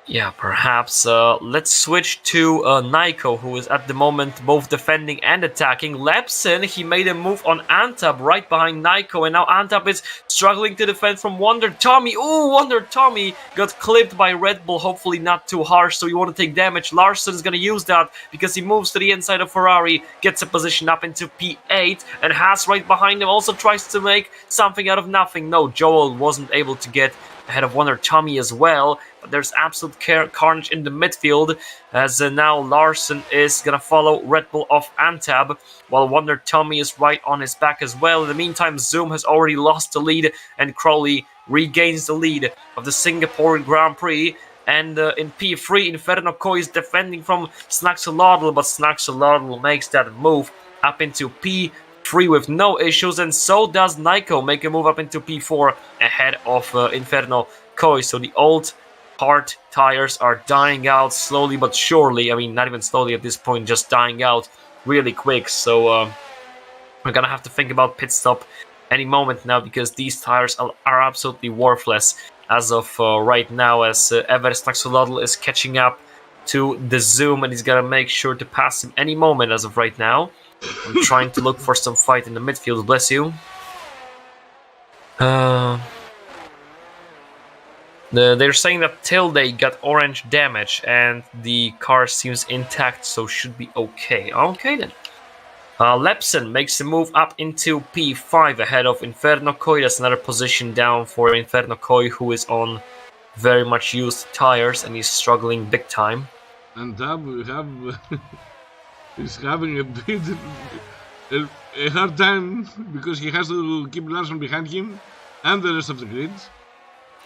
Yeah, perhaps. Let's switch to Naiko, who is at the moment both defending and attacking. Lepson, he made a move on Antap right behind Naiko, and now Antap is struggling to defend from Wonder Tommy. Ooh, Wonder Tommy got clipped by Red Bull, hopefully not too harsh, so you want to take damage. Larson is going to use that because he moves to the inside of Ferrari, gets a position up into P8, and Haas right behind him also tries to make something out of nothing. No, Joel wasn't able to get ahead of Wonder Tommy as well, but there's absolute carnage in the midfield as now Larson is gonna follow Red Bull off Antap while Wonder Tommy is right on his back as well. In the meantime, Zoom has already lost the lead and Crowley regains the lead of the Singapore Grand Prix. And in P3, Inferno Koi is defending from Snaxolotl, but Snaxolotl makes that move up into P3 with no issues, and so does Nico make a move up into P4 ahead of Inferno Koi. So the old hard tires are dying out slowly but surely. I mean, not even slowly at this point, just dying out really quick. So we're gonna have to think about pit stop any moment now, because these tires are absolutely worthless as of right now, as Everest Axolotl is catching up to the Zoom, and he's gonna make sure to pass him any moment as of right now. I'm trying to look for some fight in the midfield, bless you. They're saying that Tilde got orange damage and the car seems intact, so should be okay. Okay then. Lepson makes a move up into P5 ahead of Inferno Koi. That's another position down for Inferno Koi, who is on very much used tires and he's struggling big time. And we have he's having a bit a hard time because he has to keep Larson behind him and the rest of the grid.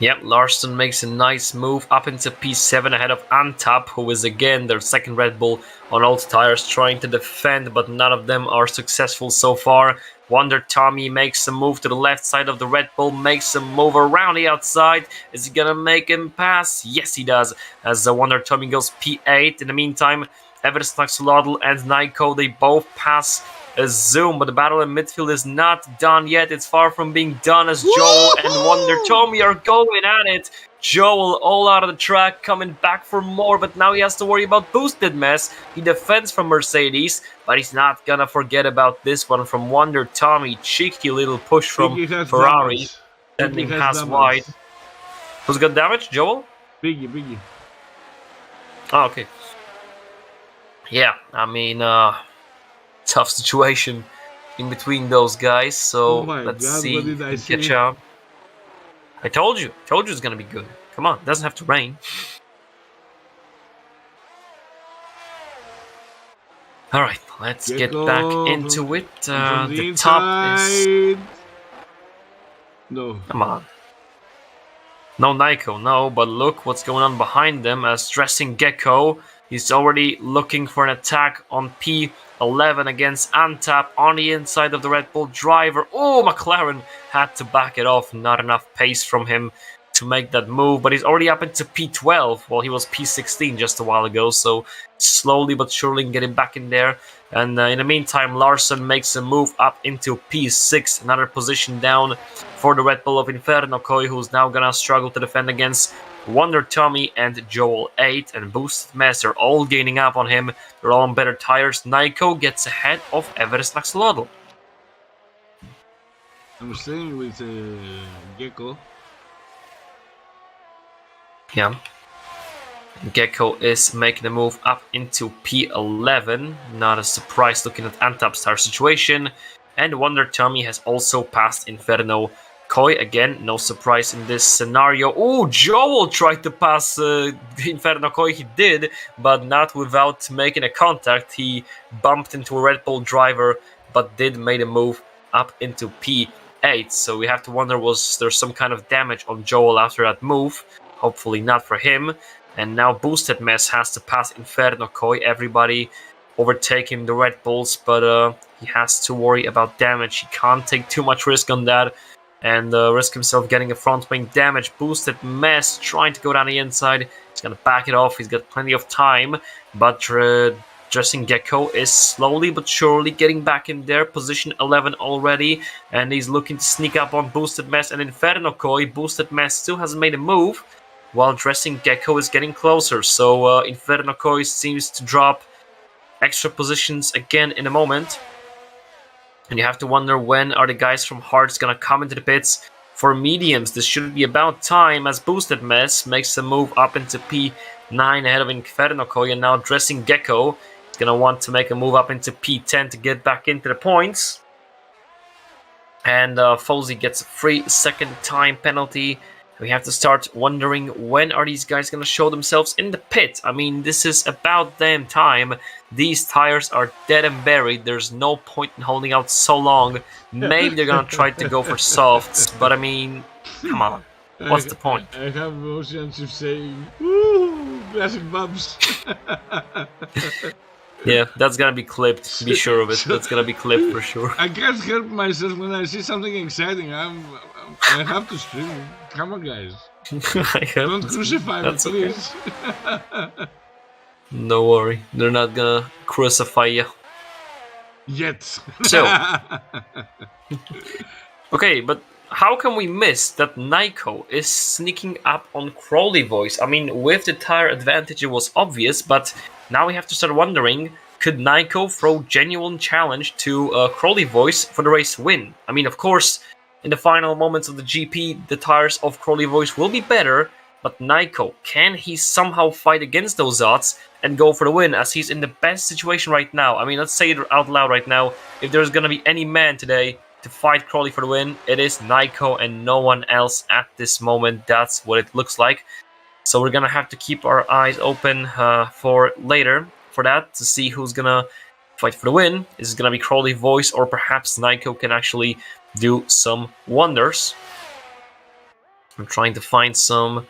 Yep, Larson makes a nice move up into P7 ahead of Antap, who is again their second Red Bull on old tires, trying to defend, but none of them are successful so far. Wonder Tommy makes a move to the left side of the Red Bull, makes a move around the outside. Is he gonna make him pass? Yes, he does, as Wonder Tommy goes P8. In the meantime, Everest Axolotl and Nico, they both pass a Zoom, but the battle in midfield is not done yet. It's far from being done, as Joel and Wonder Tommy are going at it. Joel all out of the track, coming back for more, but now he has to worry about Boosted Mess. He defends from Mercedes, but he's not gonna forget about this one from Wonder Tommy. Cheeky little push from Ferrari, sending pass wide. Who's got damage? Joel? Biggie. Oh, okay. Yeah, I mean, tough situation in between those guys, so let's see if we can catch up. I told you it's gonna be good. Come on, it doesn't have to rain. Alright, let's get back into it. The top is... No. Come on. No Nico, no, but look what's going on behind them as Dressing Gecko. He's already looking for an attack on P11 against Antap on the inside of the Red Bull driver. Oh, McLaren had to back it off. Not enough pace from him to make that move, but he's already up into P12 while he was P16 just a while ago, so slowly but surely getting back in there. And in the meantime, Larson makes a move up into P6, another position down for the Red Bull of Inferno Koi, who's now gonna struggle to defend against Wonder Tommy and Joel 8, and Boosted Mess are all gaining up on him. They're all on better tires. Nico gets ahead of Everest Axolotl. I'm staying with Gecko. Yeah. Gecko is making a move up into P11. Not a surprise looking at Antap's tire situation. And Wonder Tommy has also passed Inferno Koi. Again, no surprise in this scenario. Oh, Joel tried to pass Inferno Koi. He did, but not without making a contact. He bumped into a Red Bull driver, but did make a move up into P8. So we have to wonder, was there some kind of damage on Joel after that move? Hopefully not for him. And now Boosted Mess has to pass Inferno Koi. Everybody overtaking the Red Bulls, but he has to worry about damage. He can't take too much risk on that and risk himself getting a front wing damage. Boosted Mess trying to go down the inside. He's going to back it off. He's got plenty of time, but Dressing Gecko is slowly but surely getting back in there. Position 11 already, and he's looking to sneak up on Boosted Mess and Inferno Koi. Boosted Mess still hasn't made a move, while Dressing Gecko is getting closer. So Inferno Koi seems to drop extra positions again in a moment. And you have to wonder, when are the guys from Hards gonna come into the pits for mediums? This should be about time, as Boosted Mess makes a move up into P9 ahead of Inferno Koi, and now Dressing Gecko is gonna want to make a move up into P10 to get back into the points. And Fozy gets a free second time penalty. We have to start wondering, when are these guys going to show themselves in the pit? I mean, this is about damn time. These tires are dead and buried. There's no point in holding out so long. Maybe they're going to try to go for softs, but I mean, come on. What's the point? I have Oceanship saying, woo, classic bumps. Yeah, that's gonna be clipped. Be sure of it. So, That's gonna be clipped for sure. I can't help myself when I see something exciting. I have to stream. Come on, guys. I hope Don't crucify me, that's okay. please. No worry, they're not gonna crucify you. Yet. So, okay, but how can we miss that Nico is sneaking up on Crowley Voice? I mean, with the tire advantage, it was obvious, but now we have to start wondering, could Nico throw genuine challenge to Crowley Voice for the race win? I mean, of course, in the final moments of the GP, the tires of Crowley Voice will be better, but Nico, can he somehow fight against those odds and go for the win, as he's in the best situation right now? I mean, let's say it out loud right now. If there's gonna be any man today to fight Crowley for the win, it is Nico and no one else at this moment. That's what it looks like. So we're gonna have to keep our eyes open for later for that, to see who's gonna fight for the win. Is it gonna be Crowley Voice, or perhaps Nico can actually do some wonders? I'm trying to find some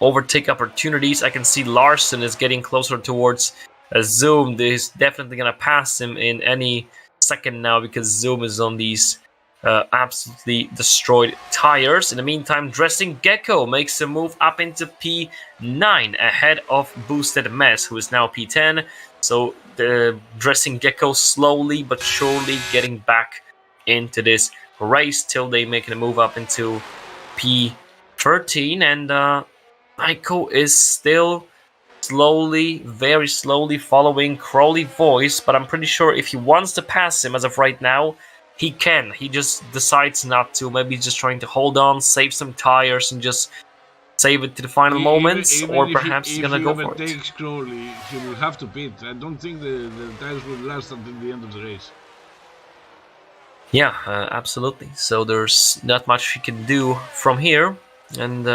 overtake opportunities. I can see Larson is getting closer towards Zoom. He's definitely gonna pass him in any second now, because Zoom is on these absolutely destroyed tires. In the meantime, Dressing Gecko makes a move up into P9 ahead of Boosted Mess, who is now P10. So the Dressing Gecko slowly but surely getting back into this race till they make a move up into P13, and Nico is still slowly, very slowly following Crowley Voice, but I'm pretty sure if he wants to pass him as of right now, he can. He just decides not to. Maybe he's just trying to hold on, save some tires, and just save it to the final moments, or perhaps he's gonna go for it. If he overtakes Crowley, he will have to pit. I don't think the tires will last until the end of the race. Yeah, absolutely. So there's not much he can do from here. And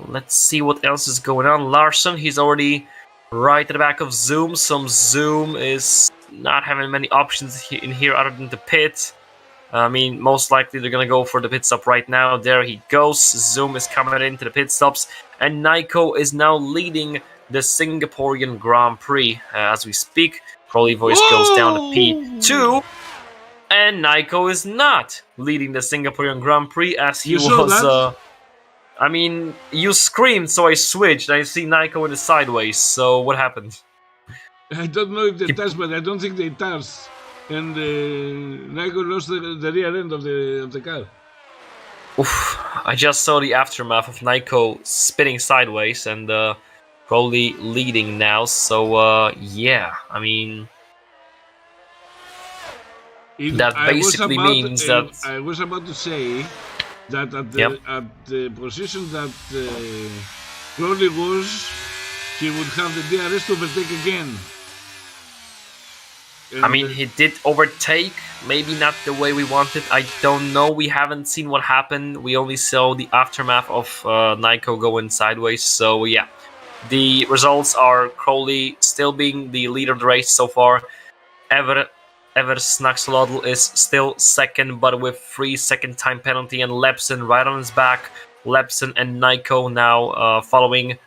let's see what else is going on. Larson, he's already right at the back of Zoom. Zoom is not having many options in here other than the pit. I mean, most likely they're going to go for the pit stop right now. There he goes. Zoom is coming into the pit stops. And Nico is now leading the Singaporean Grand Prix as we speak. Crowley Voice goes down to P2. And Nico is not leading the Singaporean Grand Prix, as he was... I mean, you screamed, so I switched. I see Nico in the sideways, so what happened? I don't know if they touched, but I don't think they touched. And Nico lost the rear end of the car. Oof, I just saw the aftermath of Nico spinning sideways and Crowley leading now, so yeah, I mean... that basically means that... I was about to say that at the position that Crowley was, he would have the DRS to overtake again. I mean, he did overtake, maybe not the way we wanted. I don't know. We haven't seen what happened. We only saw the aftermath of Nico going sideways. So, yeah. The results are Crowley still being the leader of the race so far. Ever Snaxolotl is still second, but with 3-second time penalty, and Lepson right on his back. Lepson and Nico now following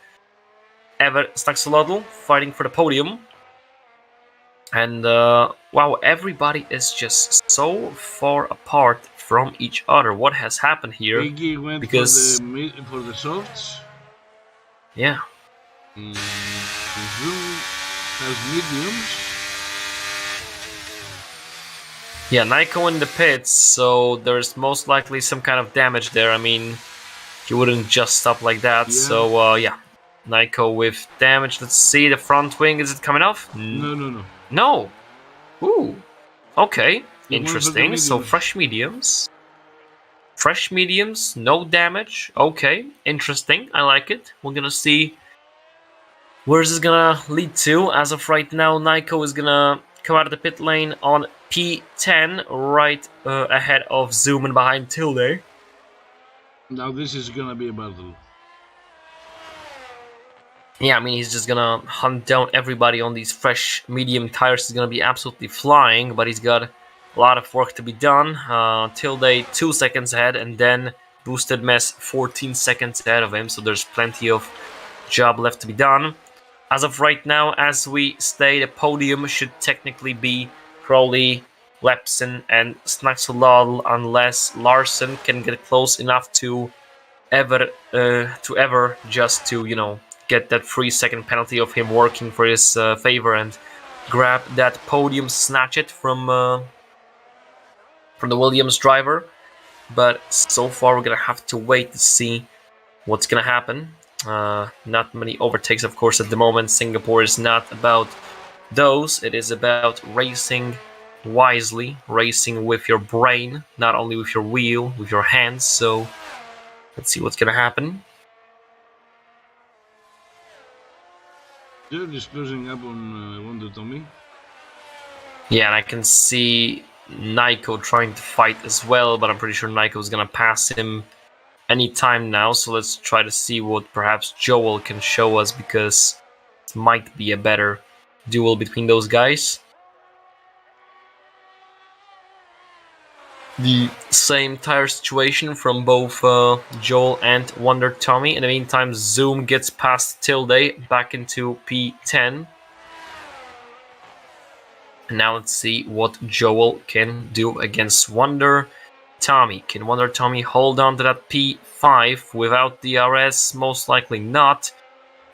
Ever Snaxolotl, fighting for the podium. And wow, everybody is just so far apart from each other. What has happened here? Iggy went because for the softs. Yeah. Zoom has mediums. Yeah, Nico in the pits, so there's most likely some kind of damage there. I mean, he wouldn't just stop like that. Yeah. So yeah, Nico with damage. Let's see, the front wing, is it coming off? No. No. Ooh. Okay. Interesting. So fresh mediums. Fresh mediums, no damage. Okay. Interesting. I like it. We're gonna see where this is gonna lead to. As of right now, Nico is gonna come out of the pit lane on P10, right ahead of Zoom and behind Tilde. Now this is gonna be a battle. Yeah, I mean, he's just gonna hunt down everybody on these fresh medium tires. He's gonna be absolutely flying, but he's got a lot of work to be done. Tilde 2 seconds ahead, and then Boosted Mess 14 seconds ahead of him, so there's plenty of job left to be done. As of right now, as we stay, the podium should technically be Crowley, Lepson, and Snaxolotl, unless Larson can get close enough to ever just to get that 3-second penalty of him working for his favor and grab that podium, snatch it from the Williams driver. But so far, we're gonna have to wait to see what's gonna happen. Not many overtakes, of course, at the moment. Singapore is not about those. It is about racing wisely, racing with your brain, not only with your wheel, with your hands. So let's see what's gonna happen. You're just closing up on Wonder Tommy. Yeah, and I can see Nico trying to fight as well, but I'm pretty sure Nico is gonna pass him anytime now. So let's try to see what perhaps Joel can show us, because it might be a better duel between those guys. The same tire situation from both Joel and Wonder Tommy. In the meantime, Zoom gets past Tilde back into P10. And now let's see what Joel can do against Wonder Tommy. Can Wonder Tommy hold on to that P5 without DRS? Most likely not,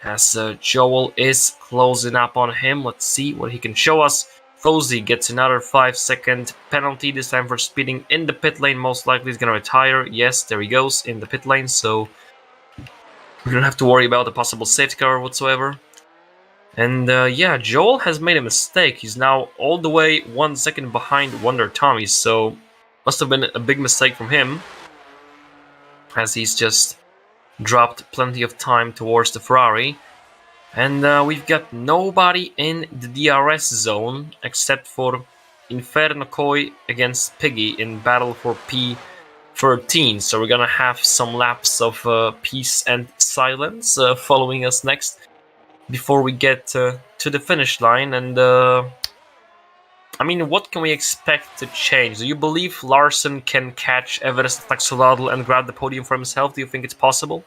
as Joel is closing up on him. Let's see what he can show us. Fozy gets another 5-second penalty, this time for speeding in the pit lane. Most likely he's going to retire. Yes, there he goes in the pit lane, so we don't have to worry about a possible safety car whatsoever. And yeah, Joel has made a mistake. He's now all the way 1 second behind Wonder Tommy, so must have been a big mistake from him, as he's just dropped plenty of time towards the Ferrari. And we've got nobody in the DRS zone except for Inferno Koi against Piggy in battle for P13. So we're gonna have some laps of peace and silence following us next before we get to the finish line. And I mean, what can we expect to change? Do you believe Larson can catch Everest Taxolotl and grab the podium for himself? Do you think it's possible?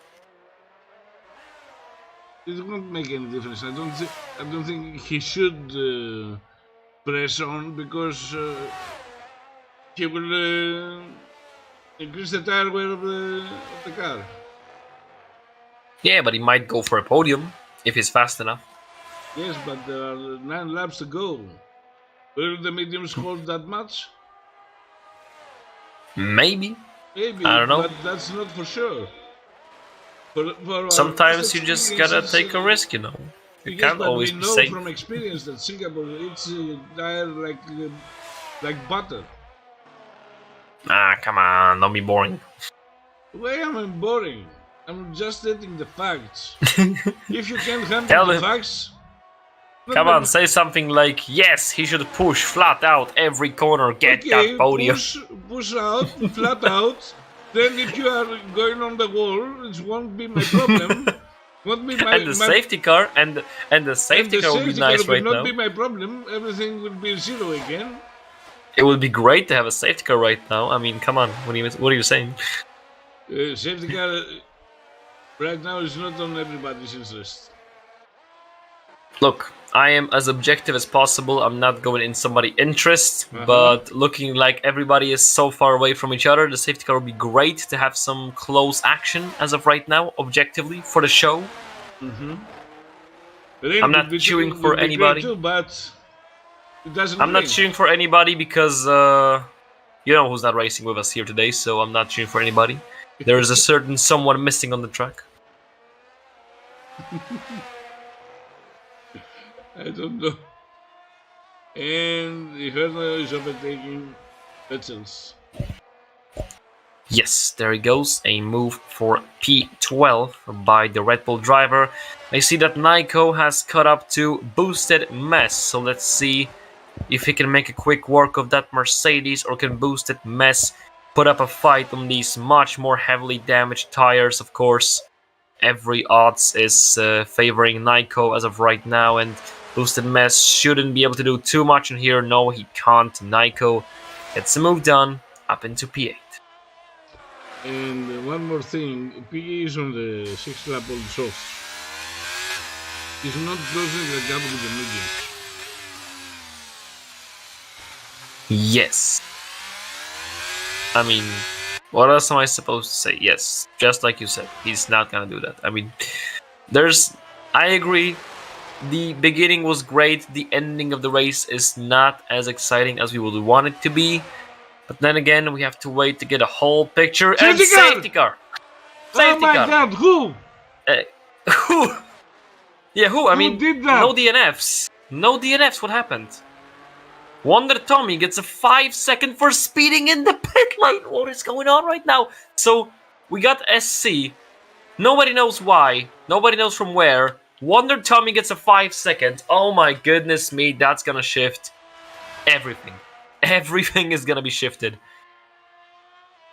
It won't make any difference. I don't think he should press on, because he will increase the tire wear of the car. Yeah, but he might go for a podium if he's fast enough. Yes, but there are 9 laps to go. Will the mediums hold that much? Maybe. Maybe, I don't know. But that's not for sure. Sometimes you just gotta take a risk, you know. You can't always be safe. We know from experience that Singapore, it's tire like butter. Ah, come on, don't be boring. Why am I boring? I'm just stating the facts. If you can't handle Tell the him. facts... Come on, say something like, yes, he should push flat out every corner, get that podium. Push out, flat out. Then if you are going on the wall, it won't be my problem. Won't be my, and the safety car, and the safety car will be nice right now. Will not be my problem. Everything will be zero again. It would be great to have a safety car right now. I mean, come on, what are you saying? Safety car right now is not on everybody's interest. Look, I am as objective as possible. I'm not going in somebody's interest, but looking like everybody is so far away from each other, the safety car would be great to have some close action as of right now, objectively, for the show. I'm not cheering for anybody. Too, but it doesn't I'm not cheering for anybody because you know who's not racing with us here today, so I'm not cheering for anybody. There is a certain someone missing on the track. I don't know. And Inferno is overtaking Petzels. Yes, there he goes. A move for P12 by the Red Bull driver. I see that Nico has caught up to Boosted Mess. So let's see if he can make a quick work of that Mercedes, or can Boosted Mess put up a fight on these much more heavily damaged tires. Of course, every odds is favoring Nico as of right now, and Boosted Mess shouldn't be able to do too much in here. No, he can't. Nico gets a move done up into P8. And one more thing, PE is on the 6th lap on soft. He's not closing the gap with the medium. Yes. I mean, what else am I supposed to say? Yes, just like you said, he's not gonna do that. I mean, I agree. The beginning was great. The ending of the race is not as exciting as we would want it to be. But then again, we have to wait to get a whole picture. Safety and car! Safety car! Oh my god, who? Who? Yeah, who? I mean, did that? no DNFs. No DNFs, what happened? Wonder Tommy gets a 5-second for speeding in the pit lane. What is going on right now? So, we got SC. Nobody knows why. Nobody knows from where. Wonder Tommy gets a 5-second. Oh my goodness me, that's gonna shift everything. Everything is gonna be shifted.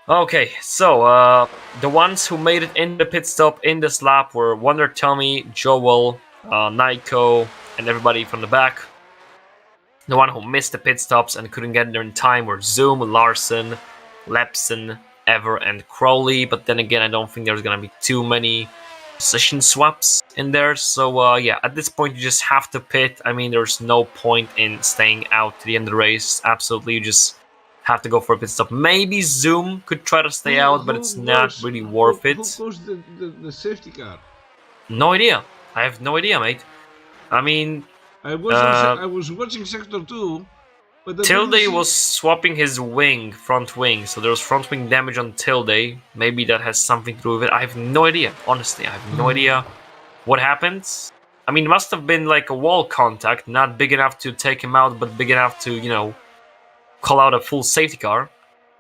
Okay, so, the ones who made it in the pit stop in this lap were Wonder Tommy, Joel, Naiko, and everybody from the back. The one who missed the pit stops and couldn't get there in time were Zoom, Larson, Lepson, Ever, and Crowley. But then again, I don't think there's gonna be too many position swaps in there. So yeah, at this point you just have to pit. I mean, there's no point in staying out to the end of the race. Absolutely, you just have to go for a pit stop. Maybe Zoom could try to stay out, but it's not really worth it. Who caused the safety car? No idea. I have no idea, mate. I mean, I was watching Sector 2, but Tilde was swapping his front wing, so there was front wing damage on Tilde. Maybe that has something to do with it. I have no idea. Honestly, I have no idea what happened. I mean, it must have been like a wall contact, not big enough to take him out, but big enough to, you know, call out a full safety car.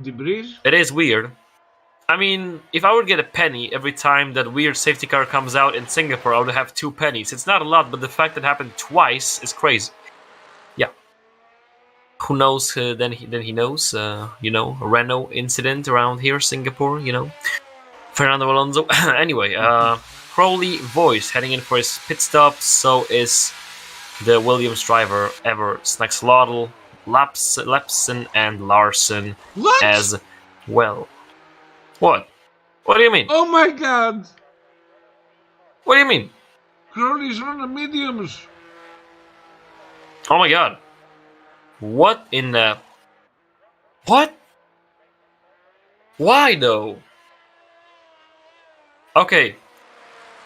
Debris? It is weird. I mean, if I would get a penny every time that weird safety car comes out in Singapore, I would have 2 pennies. It's not a lot, but the fact that it happened twice is crazy. Yeah. Who knows? Then he knows. You know, a Renault incident around here, Singapore. You know, Fernando Alonso. Anyway, Crowley Voice heading in for his pit stop. So is the Williams driver Ever Snaxlotl, Lepson, and Larson as well. What? What do you mean? Oh my god! What do you mean? Crowley's running mediums. Oh my god. What in the... What? Why though? Okay.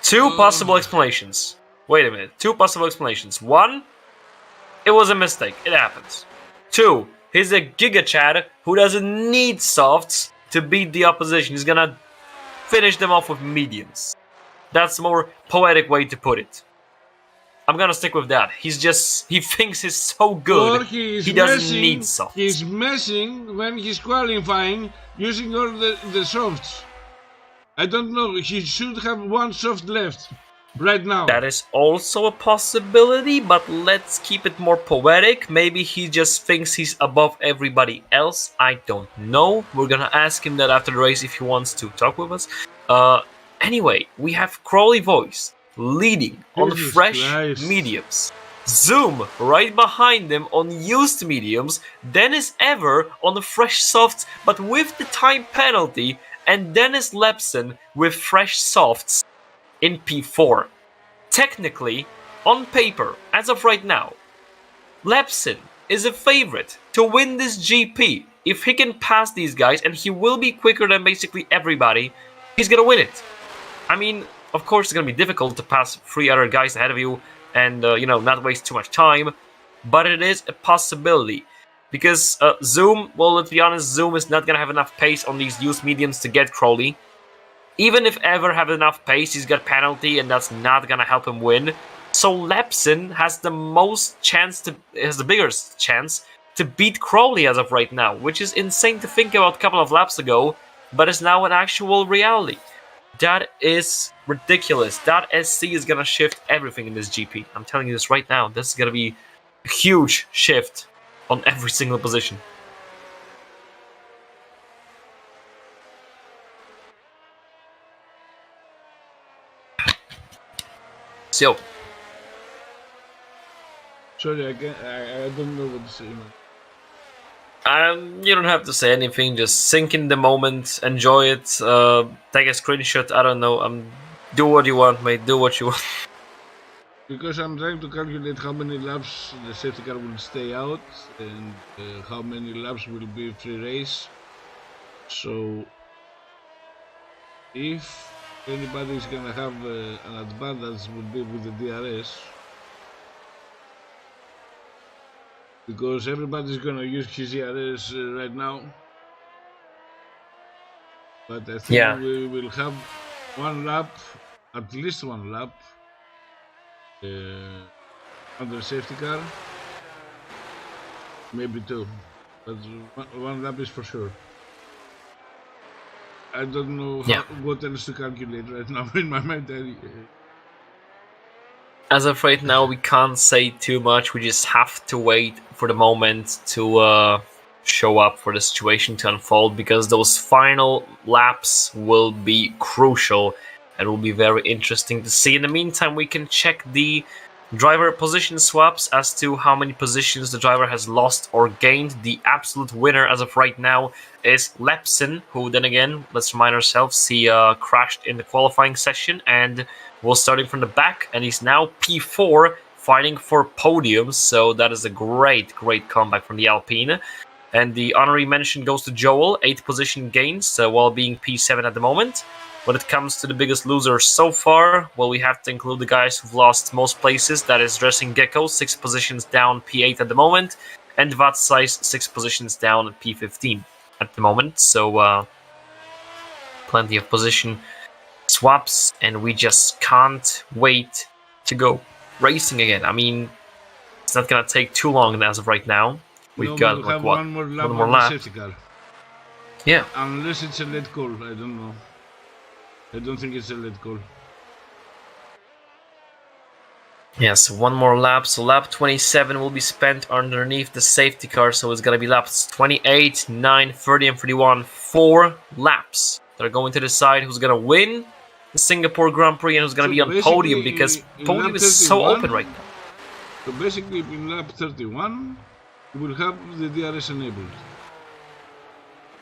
2 possible explanations. Wait a minute. 2 possible explanations. 1, it was a mistake. It happens. 2, he's a Giga Chad who doesn't need softs to beat the opposition. He's gonna finish them off with mediums. That's a more poetic way to put it. I'm gonna stick with that. He thinks he's so good, he doesn't need softs. He's messing when he's qualifying using all the softs. I don't know, he should have 1 soft left right now. That is also a possibility, but let's keep it more poetic. Maybe he just thinks he's above everybody else. I don't know. We're gonna ask him that after the race if he wants to talk with us. Anyway, we have Crowley Voice leading on the fresh mediums. Zoom right behind them on used mediums. Dennis Ever on the fresh softs, but with the time penalty. And Dennis Lepson with fresh softs in P4. Technically, on paper, as of right now, Lepson is a favorite to win this GP. If he can pass these guys, and he will be quicker than basically everybody, he's gonna win it. I mean, of course it's gonna be difficult to pass 3 other guys ahead of you and, you know, not waste too much time, but it is a possibility. Because Zoom, well, let's be honest, Zoom is not gonna have enough pace on these used mediums to get Crowley. Even if Ever have enough pace, he's got penalty, and that's not gonna help him win. So Lepson has the biggest chance to beat Crowley as of right now, which is insane to think about a couple of laps ago, but is now an actual reality. That is ridiculous. That SC is gonna shift everything in this GP. I'm telling you this right now. This is gonna be a huge shift on every single position. So, sorry, I don't know what to say, man. You don't have to say anything. Just sink in the moment, enjoy it. Take a screenshot. I don't know. Do what you want, mate. Do what you want. Because I'm trying to calculate how many laps the safety car will stay out and how many laps will be free race. So if anybody is gonna have an advantage, will be with the DRS, because everybody's gonna use his DRS right now. But I think Yeah. we will have one lap, at least one lap, under safety car. Maybe two, but one lap is for sure. I don't know what else to calculate right now in my mind. As of right now, we can't say too much. We just have to wait for the moment to show up for the situation to unfold, because those final laps will be crucial and will be very interesting to see. In the meantime, we can check the driver position swaps as to how many positions the driver has lost or gained. The absolute winner as of right now is Lepson, who then again, let's remind ourselves, he crashed in the qualifying session and was starting from the back, and he's now P4 fighting for podiums. So that is a great comeback from the Alpine. And the honorary mention goes to Joel, 8th position gains while being P7 at the moment. When it comes to the biggest loser so far, well, we have to include the guys who've lost most places. That is Dressing Gecko, 6 positions down, P8 at the moment, and Vatsize, 6 positions down, P15 at the moment. So plenty of position swaps, and we just can't wait to go racing again. I mean, it's not gonna take too long as of right now. We've got we'll like have what? one more lap One more on lap. the safety car. Yeah. Unless it's a late call, I don't know. I don't think it's a late call. Yes, one more lap. So lap 27 will be spent underneath the safety car. So it's going to be laps 28, 9, 30, and 31. 4 laps that are going to decide who's going to win the Singapore Grand Prix and who's going to be on podium, because podium is so open right now. So basically, in lap 31, we will have the DRS enabled.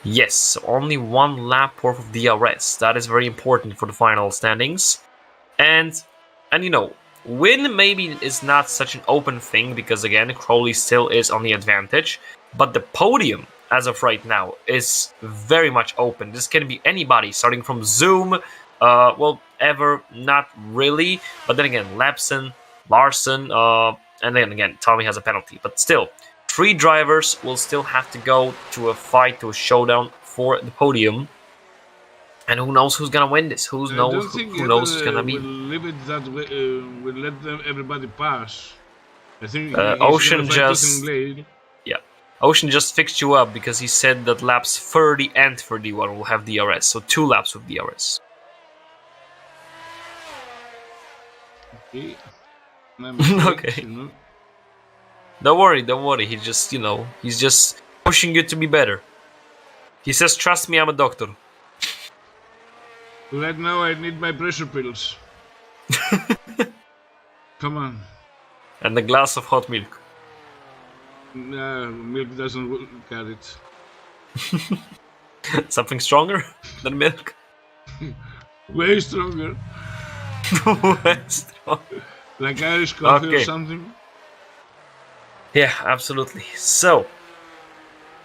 Yes, so only one lap worth of DRS. That is very important for the final standings. And you know, win maybe is not such an open thing, because again, Crowley still is on the advantage. But the podium, as of right now, is very much open. This can be anybody, starting from Zoom, well, Ever, not really. But then again, Lepson, Larson, and then again, Tommy has a penalty. But still, 3 drivers will still have to go to a fight, to a showdown for the podium. And who knows who's gonna win this? Who knows who's gonna be? We'll leave it that way. We'll let everybody pass. I think Ocean just Ocean just fixed you up, because he said that laps 30 and 31 will have DRS. So 2 laps with DRS. Okay. Okay. Don't worry. He just, he's just pushing you to be better. He says, "Trust me, I'm a doctor." Right now, I need my pressure pills. Come on. And a glass of hot milk. No, milk doesn't cut it. Something stronger than milk? Way stronger. Way stronger. Like Irish coffee or something? Yeah, absolutely. So,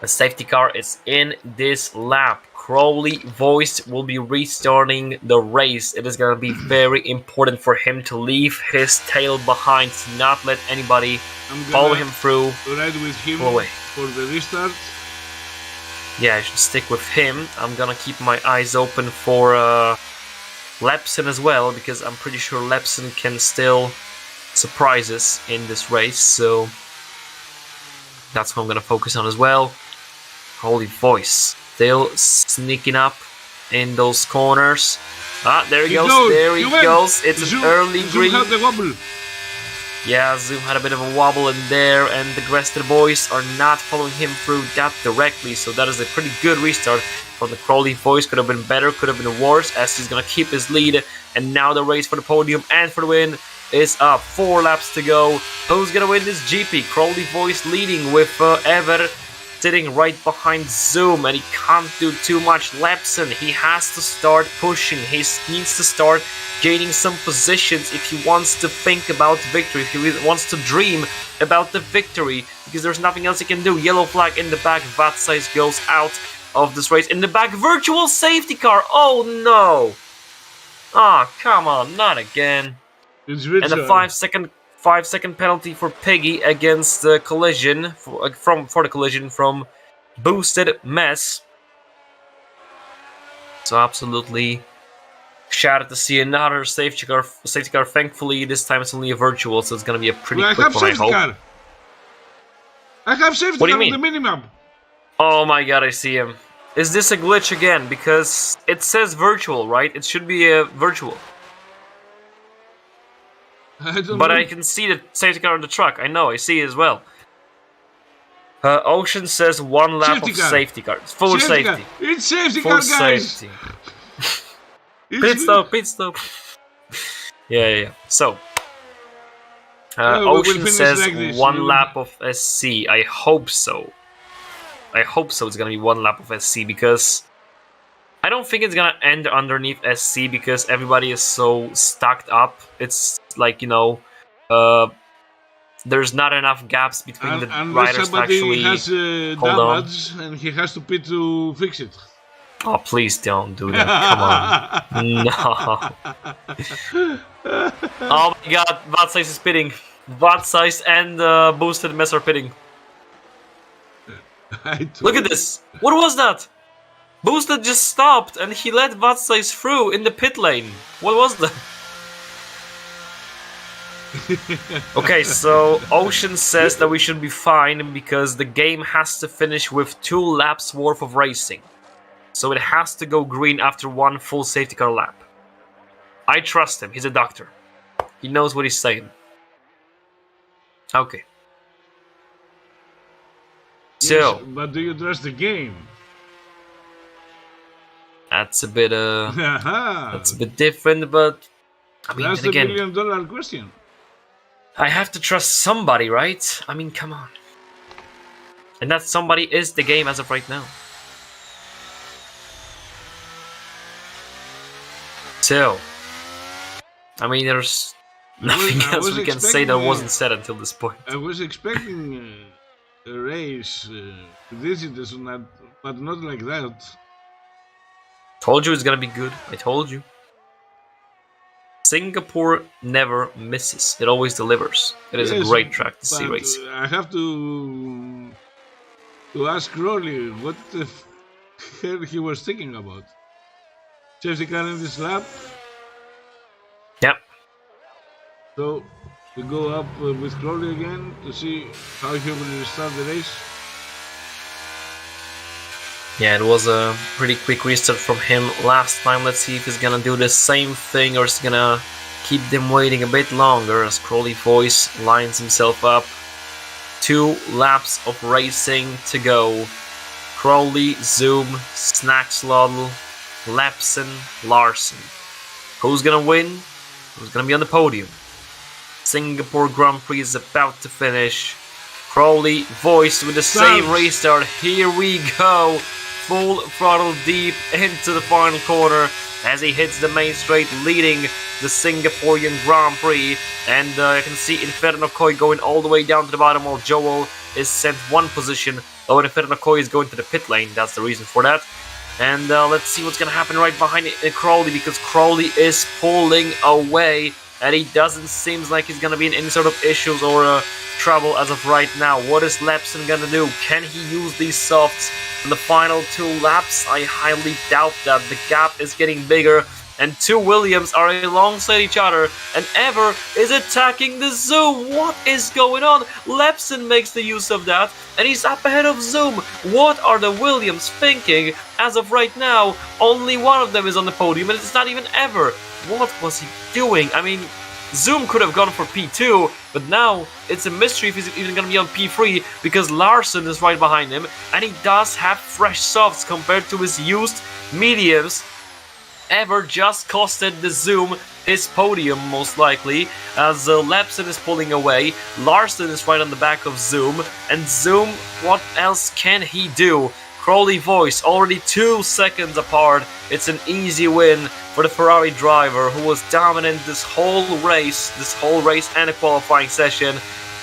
the safety car is in this lap. Crowley Voice will be restarting the race. It is going to be very important for him to leave his tail behind, to not let anybody follow him through. Ride with him for the restart. Yeah, I should stick with him. I'm going to keep my eyes open for Lepson as well, because I'm pretty sure Lepson can still surprise us in this race. So that's what I'm going to focus on as well. Holy Voice, still sneaking up in those corners. There he goes. There he goes. It's an early green. Zoom had the wobble. Yeah, Zoom had a bit of a wobble in there, and the rest of the boys are not following him through that directly. So that is a pretty good restart from the Crowley Voice. Could have been better, could have been worse, as he's going to keep his lead. And now the race for the podium and for the win is up. 4 laps to go. Who's going to win this GP? Crowley Voice leading with Ever sitting right behind Zoom, and he can't do too much. Lepson, he has to start pushing. He needs to start gaining some positions if he wants to think about victory, if he wants to dream about the victory, because there's nothing else he can do. Yellow flag in the back. Vatsize goes out of this race. In the back, virtual safety car. Oh no! Ah, come on, not again. It's And virtual. a 5-second penalty for Piggy against the collision for the collision from Boosted Mess. So absolutely shattered to see another safety car. Thankfully, this time it's only a virtual, so it's gonna be a pretty I quick have one, I safety hope. car. I have safety What do you car on the minimap. Oh my god, I see him. Is this a glitch again? Because it says virtual, right? It should be a virtual. I don't But know. I can see the safety car on the truck. I know, I see it as well. Ocean says 1 lap Safety of car. safety car. Full Safety safety. car. It's safety Full car, guys. safety. It's- Pit stop. Yeah. So, Oh, we will Ocean finish says like this. 1 We will- lap of SC. I hope so. It's gonna be 1 lap of SC, because I don't think it's gonna end underneath SC, because everybody is so stacked up. It's like, there's not enough gaps between the Unless riders to somebody actually. has hold on. damage and he has to pit to fix it. Oh, please don't do that. Come on. No. Oh my god, Vatsize is pitting. Vatsize and Boosted Mess are pitting. Look at this. What was that? Boosted just stopped and he let Vatsize through in the pit lane. What was that? Okay, so Ocean says that we should be fine because the game has to finish with 2 laps worth of racing. So it has to go green after 1 full safety car lap. I trust him. He's a doctor. He knows what he's saying. Okay. Yes, So but do you trust the game? that's a bit That's different, but I mean, the then again, $1 million question. I have to trust somebody, right? I mean, come on. And that somebody is the game as of right now. So, I mean, there's nothing I else was we can say that expecting, wasn't said until this point. I was expecting a race this season, but not like that. Told you it's gonna be good. I told you. Singapore never misses. It always delivers. It is a Yes, great track to see but, race. I have to ask Crowley what the hell he was thinking about. Safety car in this lap, Yep. so we go up with Crowley again to see how he will start the race. Yeah, it was a pretty quick restart from him last time. Let's see if he's gonna do the same thing or is gonna keep them waiting a bit longer as Crowley Voice lines himself up. 2 laps of racing to go. Crowley, Zoom, Snackslotl, Lepson, Larson. Who's gonna win? Who's gonna be on the podium? Singapore Grand Prix is about to finish. Crowley Voice with the same restart. Here we go. Full throttle deep into the final corner as he hits the main straight, leading the Singaporean Grand Prix. And I can see Inferno Koi going all the way down to the bottom, while Joel is sent 1 position. Though Inferno Koi is going to the pit lane, that's the reason for that. And let's see what's going to happen right behind Crowley, because Crowley is pulling away. And he doesn't seem like he's going to be in any sort of issues or trouble as of right now. What is Lepson going to do? Can he use these softs in the final 2 laps? I highly doubt that. The gap is getting bigger, and 2 Williams are alongside each other, and Ever is attacking the Zoom. What is going on? Lepson makes the use of that, and he's up ahead of Zoom. What are the Williams thinking? As of right now, only one of them is on the podium, and it's not even Ever. What was he doing? I mean, Zoom could have gone for P2, but now it's a mystery if he's even going to be on P3, because Larson is right behind him, and he does have fresh softs compared to his used mediums. Ever just costed the Zoom his podium most likely, as Lepson is pulling away, Larson is right on the back of Zoom, and Zoom, what else can he do? Crowley Voice already 2 seconds apart. It's an easy win for the Ferrari driver who was dominant this whole race and a qualifying session.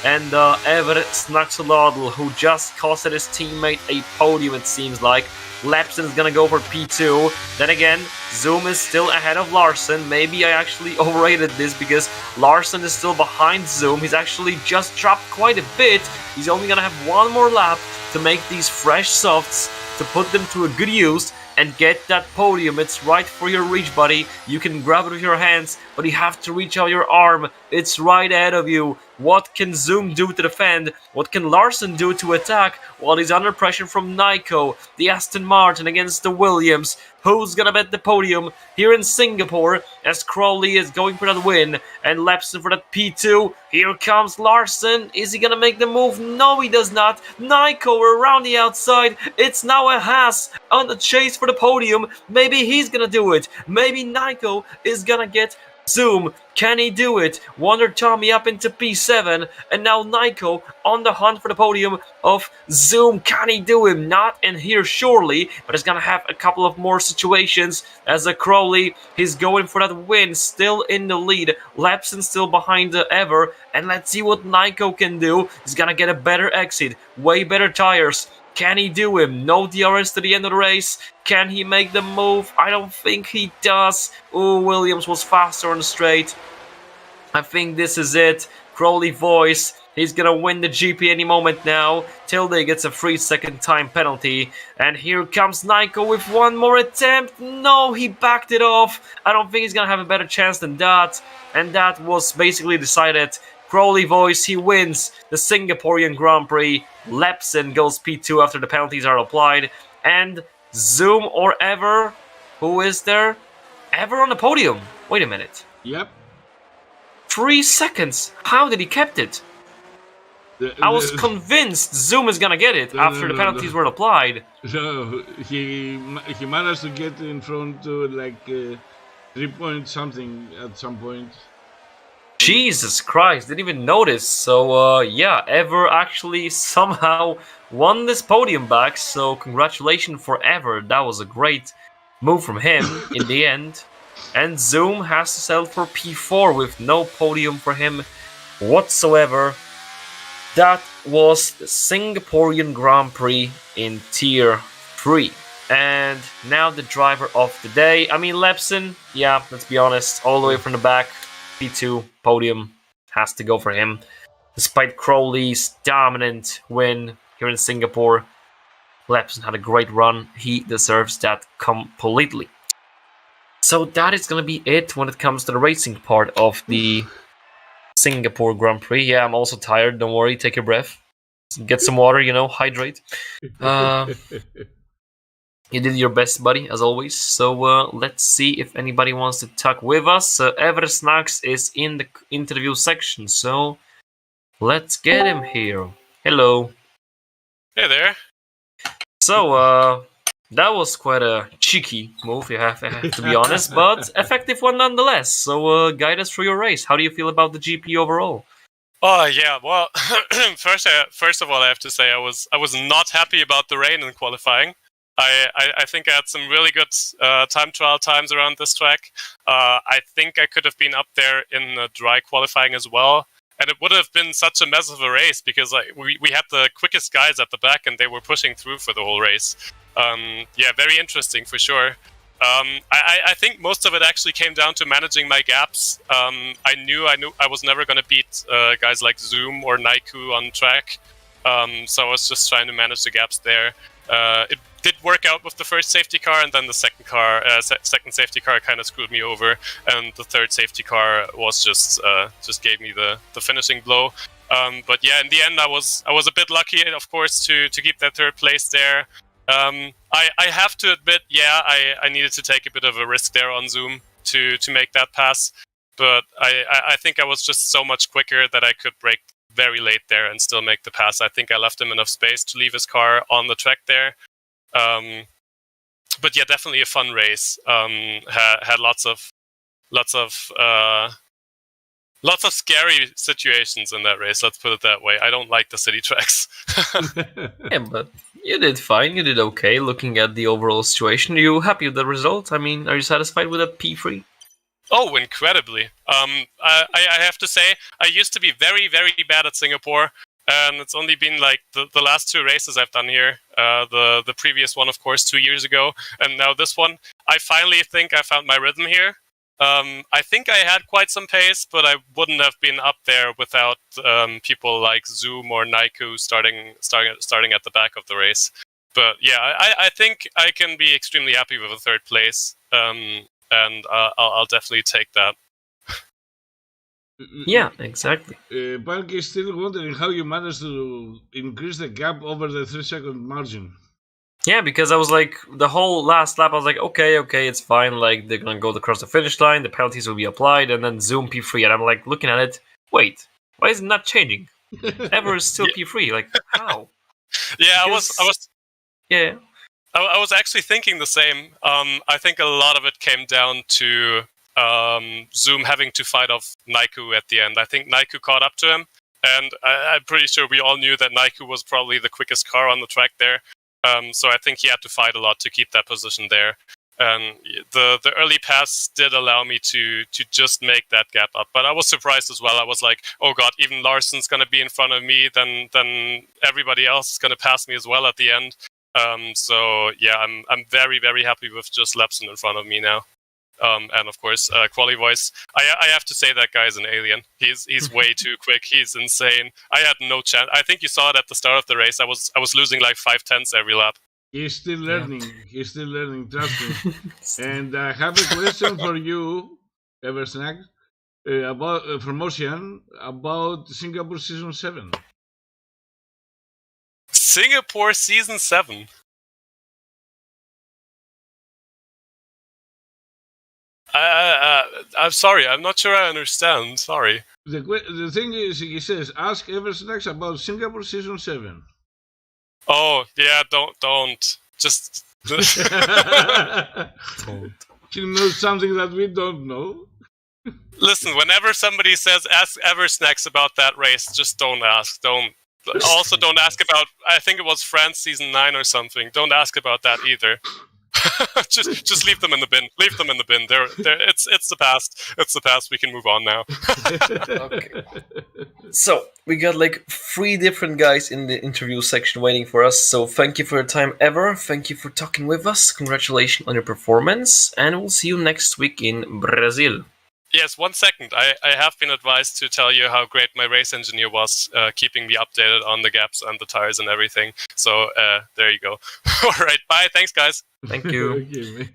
And Everett Snaxolotl, who just costed his teammate a podium, it seems like. Lepson's gonna go for P2. Then again, Zoom is still ahead of Larson. Maybe I actually overrated this because Larson is still behind Zoom. He's actually just dropped quite a bit. He's only gonna have one more lap to make these fresh softs, to put them to a good use and get that podium. It's right for your reach, buddy. You can grab it with your hands, but you have to reach out your arm. It's right ahead of you. What can Zoom do to defend? What can Larson do to attack? While he's under pressure from Nico, the Aston Martin against the Williams. Who's gonna bet the podium here in Singapore as Crowley is going for that win and Lepson for that P2? Here comes Larson. Is he gonna make the move? No, he does not. Nico around the outside. It's now a Haas on the chase for the podium. Maybe he's gonna do it. Maybe Nico is gonna get Zoom. Can he do it? Wonder Tommy up into P7, and now Nico on the hunt for the podium of Zoom. Can he do him? Not in here surely, but he's gonna have a couple of more situations as a Crowley. He's going for that win, still in the lead. Lepson still behind the Ever, and let's see what Nico can do. He's gonna get a better exit, way better tires. Can he do him? No DRS to the end of the race. Can he make the move? I don't think he does. Oh, Williams was faster on the straight. I think this is it. Crowley Voice. He's gonna win the GP any moment now. Tilde gets a 3-second time penalty. And here comes Nico with one more attempt. No, he backed it off. I don't think he's gonna have a better chance than that. And that was basically decided. Crowley Voice, he wins the Singaporean Grand Prix. Lepson goes P2 after the penalties are applied. And Zoom or Ever, who is there? Ever on the podium. Wait a minute. Yep. 3 seconds. How did he kept it? I was convinced Zoom is gonna get it after the penalties were applied. So he managed to get in front to like 3 point something at some point. Jesus Christ, didn't even notice. So yeah, Ever actually somehow won this podium back. So congratulations for Ever. That was a great move from him in the end. And Zoom has to settle for P4 with no podium for him whatsoever. That was the Singaporean Grand Prix in Tier 3. And now the driver of the day. I mean, Lepson, yeah, let's be honest, all the way from the back. P2 podium has to go for him. Despite Crowley's dominant win here in Singapore, Lepson had a great run. He deserves that completely. So that is going to be it when it comes to the racing part of the Singapore Grand Prix. Yeah, I'm also tired. Don't worry. Take your breath. Get some water, hydrate. You did your best, buddy, as always. So let's see if anybody wants to talk with us. Ever Snacks is in the interview section, so let's get him here. Hello. Hey there. So that was quite a cheeky move, I have to be honest, but effective one nonetheless. So guide us through your race. How do you feel about the GP overall? Oh yeah, well, first of all, I have to say I was not happy about the rain in qualifying. I think I had some really good time trial times around this track. I think I could have been up there in dry qualifying as well. And it would have been such a mess of a race because we had the quickest guys at the back and they were pushing through for the whole race. Yeah, very interesting for sure. I think most of it actually came down to managing my gaps. I knew I was never going to beat guys like Zoom or Naiku on track. So I was just trying to manage the gaps there. It did work out with the first safety car, and then the second safety car kind of screwed me over, and the third safety car was just gave me the finishing blow. But yeah, in the end, I was a bit lucky, of course, to keep that third place there. I have to admit, yeah, I needed to take a bit of a risk there on Zoom to make that pass, but I think I was just so much quicker that I could brake very late there and still make the pass. I think I left him enough space to leave his car on the track there. But yeah, definitely a fun race. Had lots of lots of scary situations in that race. Let's put it that way. I don't like the city tracks. Yeah, but you did fine. You did okay. Looking at the overall situation, are you happy with the result? I mean, are you satisfied with a P3? Oh, incredibly. I have to say, I used to be very, very bad at Singapore, and it's only been like the last 2 races I've done here. The previous one, of course, 2 years ago, and now this one. I finally think I found my rhythm here. I think I had quite some pace, but I wouldn't have been up there without people like Zoom or Naiku starting at the back of the race. But yeah, I think I can be extremely happy with a 3rd place. And I'll definitely take that. Yeah, exactly. Park is still wondering how you managed to increase the gap over the 3-second margin. Yeah, because I was like, the whole last lap, I was like, okay, it's fine. Like, they're gonna go across the finish line, the penalties will be applied, and then Zoom P3. And I'm like, looking at it, wait, why is it not changing? Ever is still P3. Like, how? Yeah, Because, yeah. I was actually thinking the same. I think a lot of it came down to Zoom having to fight off Naiku at the end. I think Naiku caught up to him, and I'm pretty sure we all knew that Naiku was probably the quickest car on the track there. So I think he had to fight a lot to keep that position there. And the early pass did allow me to just make that gap up. But I was surprised as well. I was like, oh god, even Larson's going to be in front of me, then everybody else is going to pass me as well at the end. So yeah, I'm very, very happy with just Lepson in front of me now. And of course, Quali Voice. I have to say that guy is an alien. He's way too quick. He's insane. I had no chance. I think you saw it at the start of the race. I was losing like 5/10 every lap. He's still learning. Yeah. He's still learning. Trust me. And I have a question for you, Eversnack, about from Ocean about Singapore Season 7. Singapore Season 7. I'm sorry. I'm not sure I understand. Sorry. The thing is, he says, ask Eversnack about Singapore Season 7. Oh, yeah, don't. Just... don't. He knows something that we don't know. Listen, whenever somebody says, ask Eversnacks about that race, just don't ask. Also, don't ask about, I think it was France Season 9 or something. Don't ask about that either. just leave them in the bin. Leave them in the bin. It's the past. It's the past. We can move on now. Okay. So we got like 3 different guys in the interview section waiting for us. So thank you for your time, Ever. Thank you for talking with us. Congratulations on your performance, and we'll see you next week in Brazil. Yes, 1 second. I have been advised to tell you how great my race engineer was, keeping me updated on the gaps and the tires and everything. So there you go. All right, bye. Thanks, guys. Thank you.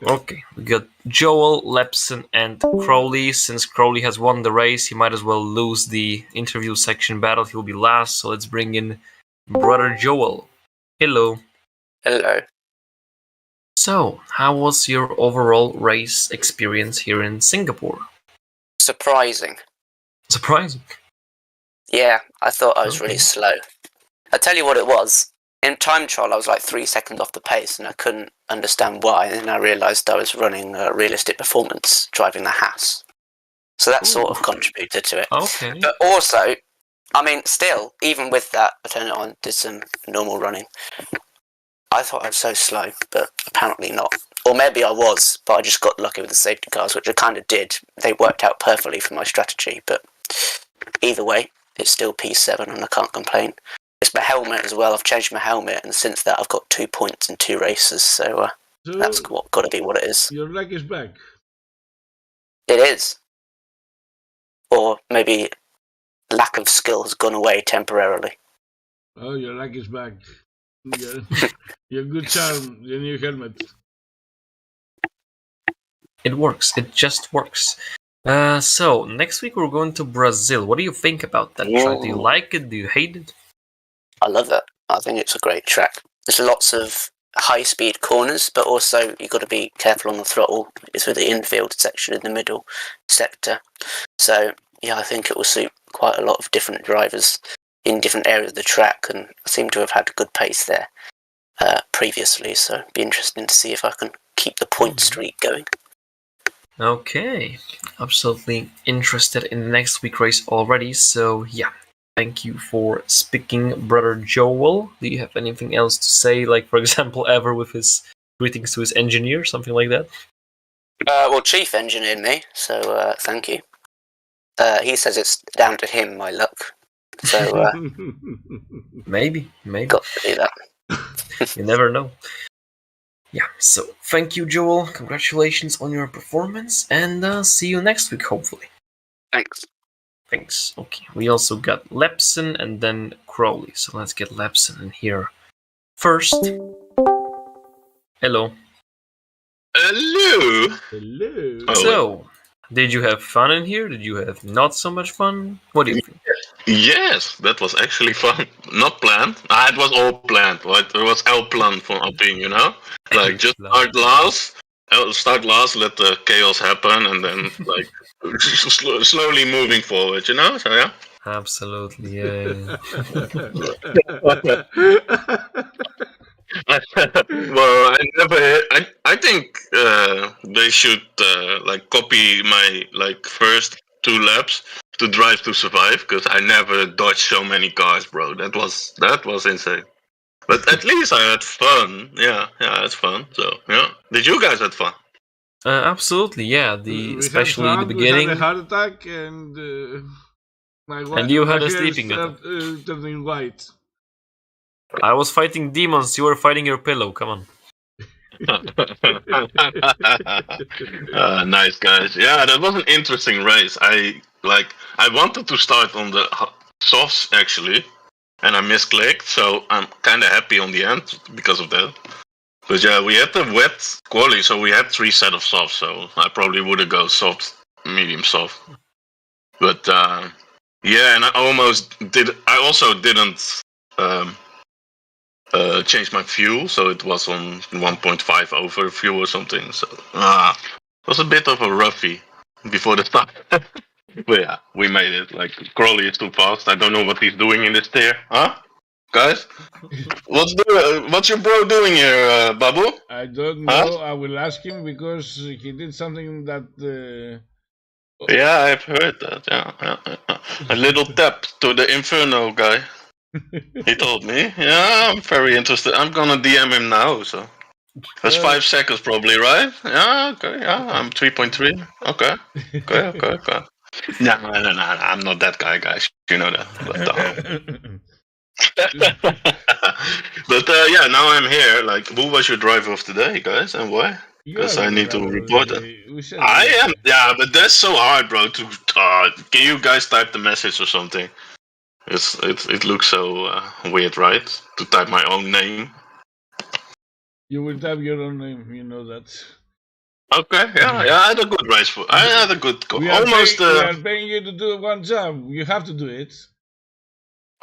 Okay, we got Joel, Lepson, and Crowley. Since Crowley has won the race, he might as well lose the interview section battle. He'll be last, so let's bring in Brother Joel. Hello. Hello. So, how was your overall race experience here in Singapore? Surprising. Surprising? Yeah, I thought I was really slow. I'll tell you what it was. In time trial, I was like 3 seconds off the pace, and I couldn't understand why. And then I realised I was running realistic performance, driving the Haas. So that sort of contributed to it. Okay. But also, I mean, still, even with that, I turned it on, did some normal running. I thought I was so slow, but apparently not. Or maybe I was, but I just got lucky with the safety cars, which I kind of did. They worked out perfectly for my strategy, but either way, it's still P7 and I can't complain. It's my helmet as well. I've changed my helmet, and since that, I've got 2 points in 2 races, so that's got to be what it is. Your luck is back. It is. Or maybe lack of skill has gone away temporarily. Oh, your luck is back. Your good charm, your new helmet. It works. It just works. So, next week we're going to Brazil. What do you think about that track? Do you like it? Do you hate it? I love it. I think it's a great track. There's lots of high-speed corners, but also you've got to be careful on the throttle. It's with the infield section in the middle sector. So, yeah, I think it will suit quite a lot of different drivers in different areas of the track, and I seem to have had a good pace there previously, so it'd be interesting to see if I can keep the point streak going. Okay, absolutely interested in the next week race already. So yeah, thank you for speaking, brother Joel. Do you have anything else to say? Like for example, ever with his greetings to his engineer, something like that. Well, Chief engineered me, so thank you. He says it's down to him, my luck. So Maybe. got to do that. You never know. Yeah, so thank you, Joel. Congratulations on your performance, and see you next week, hopefully. Thanks. Thanks. Okay, we also got Lepson and then Crowley. So let's get Lepson in here first. Hello. Hello. Hello. Oh, So, did you have fun in here? Did you have not so much fun? What do you think? yes, that was actually fun. Not planned. It was all planned. Right? It was all planned from our team, you know? Like, just start last, let the chaos happen, and then, like, slowly moving forward, you know? So, yeah. Absolutely, yeah. Well, I think they should like copy my like first 2 laps to Drive to Survive, because I never dodged so many cars, bro. That was insane. But at least I had fun. Yeah, it's fun. So yeah, did you guys have fun? Absolutely, yeah. Especially the beginning. We had a heart attack, and And you had my a hair sleeping attack. turning white. I was fighting demons. You were fighting your pillow. Come on. Nice guys. Yeah, that was an interesting race. I wanted to start on the softs actually, and I misclicked, so I'm kind of happy on the end because of that. But yeah, we had the wet quali, so we had 3 set of softs, so I probably would have go soft, medium soft. But yeah, and I also didn't change my fuel, so it was on 1.5 over fuel or something. So it was a bit of a roughie before the start. But yeah, we made it. Like, Crowley is too fast. I don't know what he's doing in this tier. Huh? Guys? What's your bro doing here, Babu? I don't know. I will ask him because he did something that. Yeah, I've heard that. Yeah. A little tap to the Inferno guy. He told me. Yeah, I'm very interested. I'm gonna DM him now, so. That's 5 seconds probably, right? Yeah, okay, yeah. I'm 3.3. Okay. No, I'm not that guy, guys. You know that. But yeah, now I'm here. Like, who was your driver of today, guys, and why? Because I need to report that. I am. Yeah, but that's so hard, bro. Can you guys type the message or something? It looks so weird, right? To type my own name. You will type your own name. You know that. Okay, yeah. I had a good race. I had a good. We are paying you to do one job. You have to do it.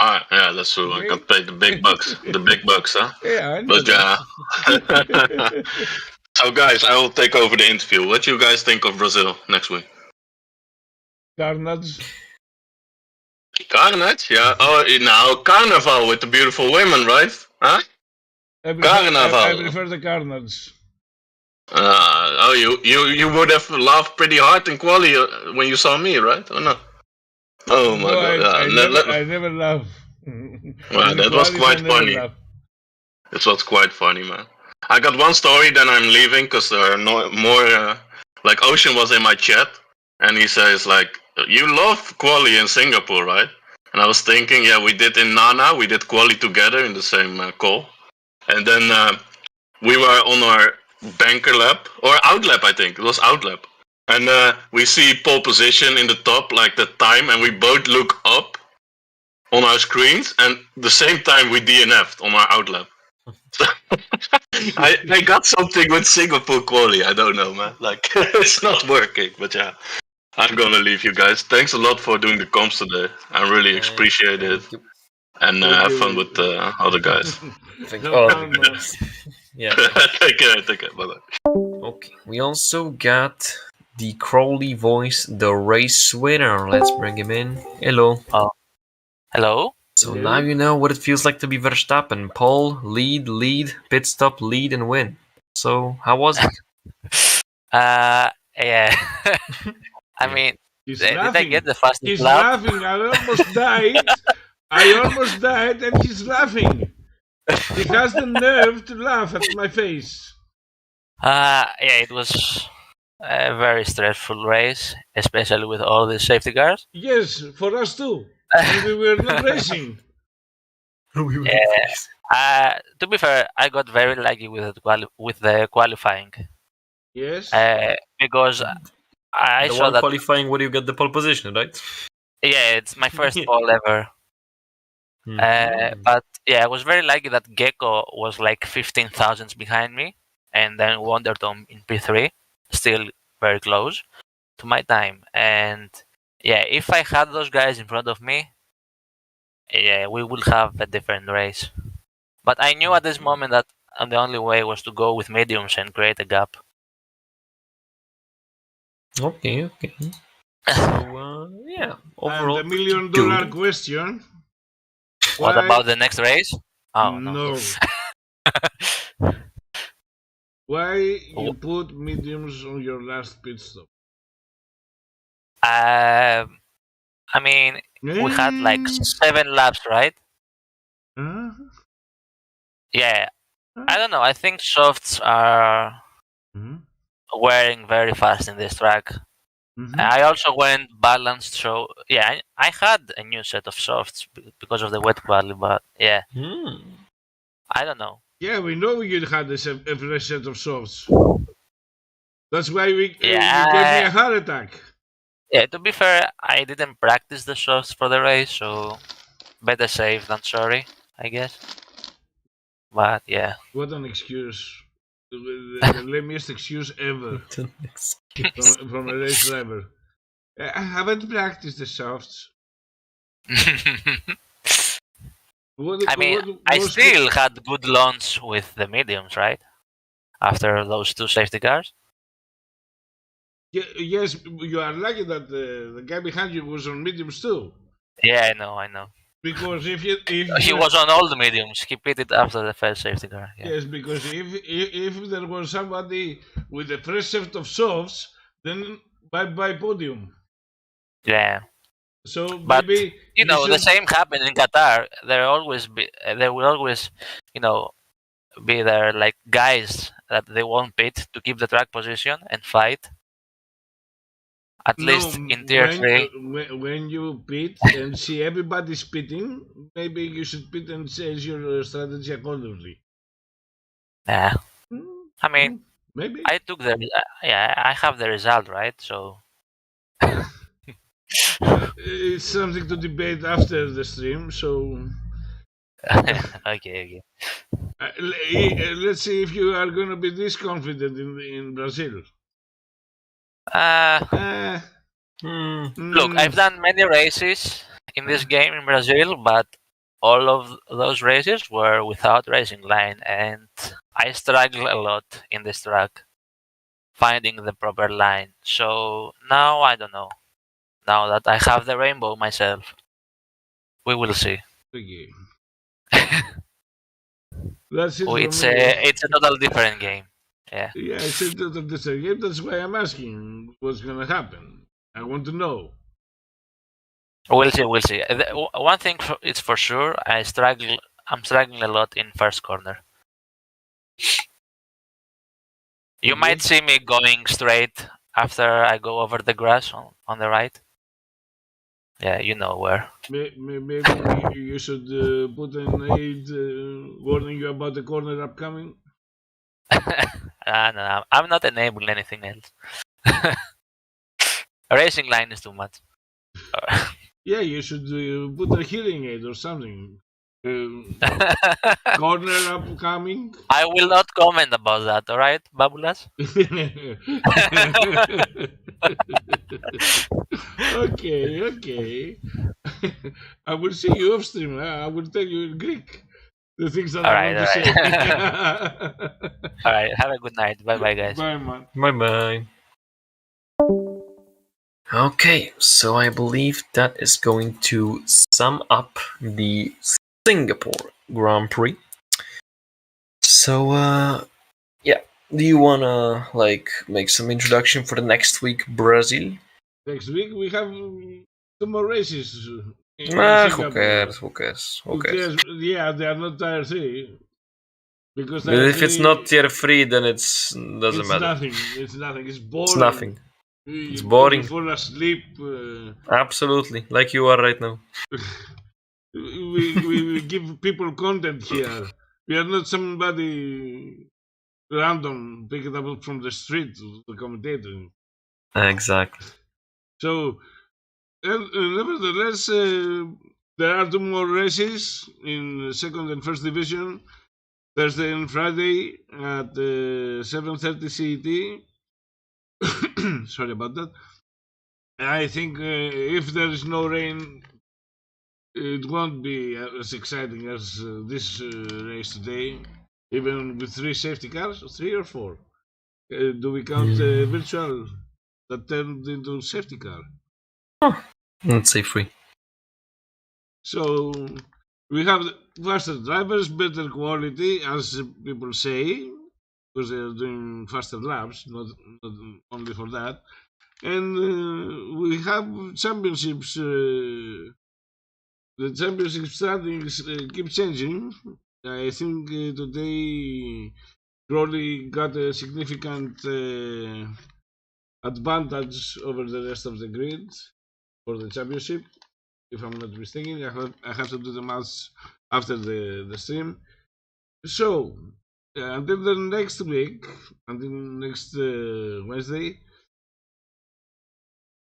Yeah, that's true. Okay. I got paid the big bucks. The big bucks, huh? Yeah, I know. But yeah. So, guys, I will take over the interview. What do you guys think of Brazil next week? Carnage. Carnage, yeah. Oh, now Carnival with the beautiful women, right? Huh? Carnival. I prefer the Carnage. You would have laughed pretty hard in quali when you saw me, right? Or not? Oh my god! I never laugh. Well, that was quite funny. It was quite funny, man. I got one story, then I'm leaving because there are no more. Like, Ocean was in my chat, and he says like, "You love quali in Singapore, right?" And I was thinking, yeah, we did in Nana, we did quali together in the same call, and then we were on our banker lap or out lap, I think it was out lap, and we see pole position in the top, like the time, and we both look up on our screens, and the same time we DNF'd on our out lap. I got something with Singapore quali. I don't know, man. Like, it's not working, but yeah. I'm gonna leave you guys. Thanks a lot for doing the comps today. I really appreciate it. And have fun with the other guys. Yeah. Take care. Bye-bye. Okay, we also got the Crowley voice, the race winner. Let's bring him in. Hello. Hello. So now you know what it feels like to be Verstappen. Pole, lead, pit stop, lead, and win. So how was it? Yeah. I mean, He's did I laughing. get the fastest He's lap? laughing. I almost died. I almost died, and he's laughing. He has the nerve to laugh at my face. Yeah, it was a very stressful race, especially with all the safety cars. Yes, for us too. And we were not racing. To be fair, I got very lucky with the qualifying. Yes. Because I The saw one that. qualifying where you get the pole position, right? Yeah, it's my first pole ever. But yeah, I was very lucky that Gecko was like 15,000 behind me, and then Wonderdome in P3, still very close to my time. And yeah, if I had those guys in front of me, yeah, we would have a different race. But I knew at this moment that the only way was to go with mediums and create a gap. Okay. So yeah, overall, And the $1 million good. question. What about the next race? Oh No. Why you put mediums on your last pit stop? I mean, we had like 7 laps, right? Yeah. I don't know. I think softs are wearing very fast in this track. I also went balanced, so yeah, I had a new set of softs because of the wet quality, but yeah, I don't know. Yeah, we know you had a fresh set of softs. That's why you gave me a heart attack. Yeah, to be fair, I didn't practice the softs for the race, so better safe than sorry, I guess. But yeah. What an excuse. The lamiest excuse ever from a race driver. I haven't practiced the softs. I still had good launch with the mediums, right? After those 2 safety cars. Yes, you are lucky that the guy behind you was on mediums too. Yeah, I know. Because if he was on all the mediums, he pitted after the first safety car. Yeah. Yes, because if there was somebody with a fresh set of softs, then bye podium. Yeah. So but maybe the same happened in Qatar. There will always, be there like guys that they won't pit to keep the track position and fight. At least in tier 3. When you pit and see everybody's pitting, maybe you should pit and change your strategy accordingly. Yeah. I mean, maybe I took I have the result, right? So it's something to debate after the stream. So okay. Let's see if you are going to be this confident in Brazil. Look, I've done many races in this game in Brazil, but all of those races were without racing line, and I struggle a lot in this track finding the proper line. So now I don't know. Now that I have the rainbow myself, we will see. Okay. That's it. It's a total different game. Yeah. Yeah, it's a total different game. That's why I'm asking what's gonna happen. I want to know. We'll see. One thing is for sure, I'm struggling a lot in first corner. You might see me going straight after I go over the grass on the right. Yeah, you know where. Maybe you should put an aid warning you about the corner upcoming. No, I'm not enabling anything else. A racing line is too much. Yeah, you should put a hearing aid or something. Corner upcoming. I will not comment about that, alright, Babulas? Okay. I will see you off stream. I will tell you in Greek the things that I want to say. Alright, have a good night. Bye, guys. Bye, man. Bye. Okay, so I believe that is going to sum up the Singapore Grand Prix. So, yeah, Do you wanna like make some introduction for the next week, Brazil? Next week we have 2 more races in Who Singapore. cares? Who cares? Who cares? Yeah, they are not tier 3. Because But if it's not tier 3, then it doesn't matter. Nothing. It's nothing. It's boring. It's nothing. It's You boring. fall asleep. Absolutely, like you are right now. we give people content here. We are not somebody random pick it up from the street, the commentator. Exactly. So, nevertheless, there are 2 more races in second and first division, Thursday and Friday at 7:30 CET. Sorry about that. I think if there is no rain, it won't be as exciting as this race today, even with 3 safety cars, 3 or 4. Do we count virtual that turned into safety car? Let's say 3. So we have faster drivers, better quality, as people say, because they are doing faster laps, not only for that. And we have championships. The championship standings keep changing. I think today Crowley got a significant advantage over the rest of the grid for the championship. If I'm not mistaken, I have to do the maths after the stream. So until the next week, until next Wednesday,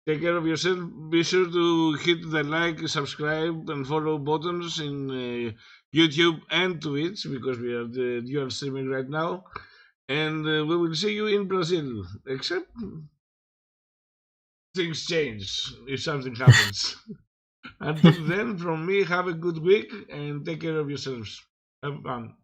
take care of yourself. Be sure to hit the like, subscribe, and follow buttons in YouTube and Twitch because we are the dual streaming right now. And we will see you in Brazil. Except things change if something happens. Until then, from me, have a good week and take care of yourselves. Have fun.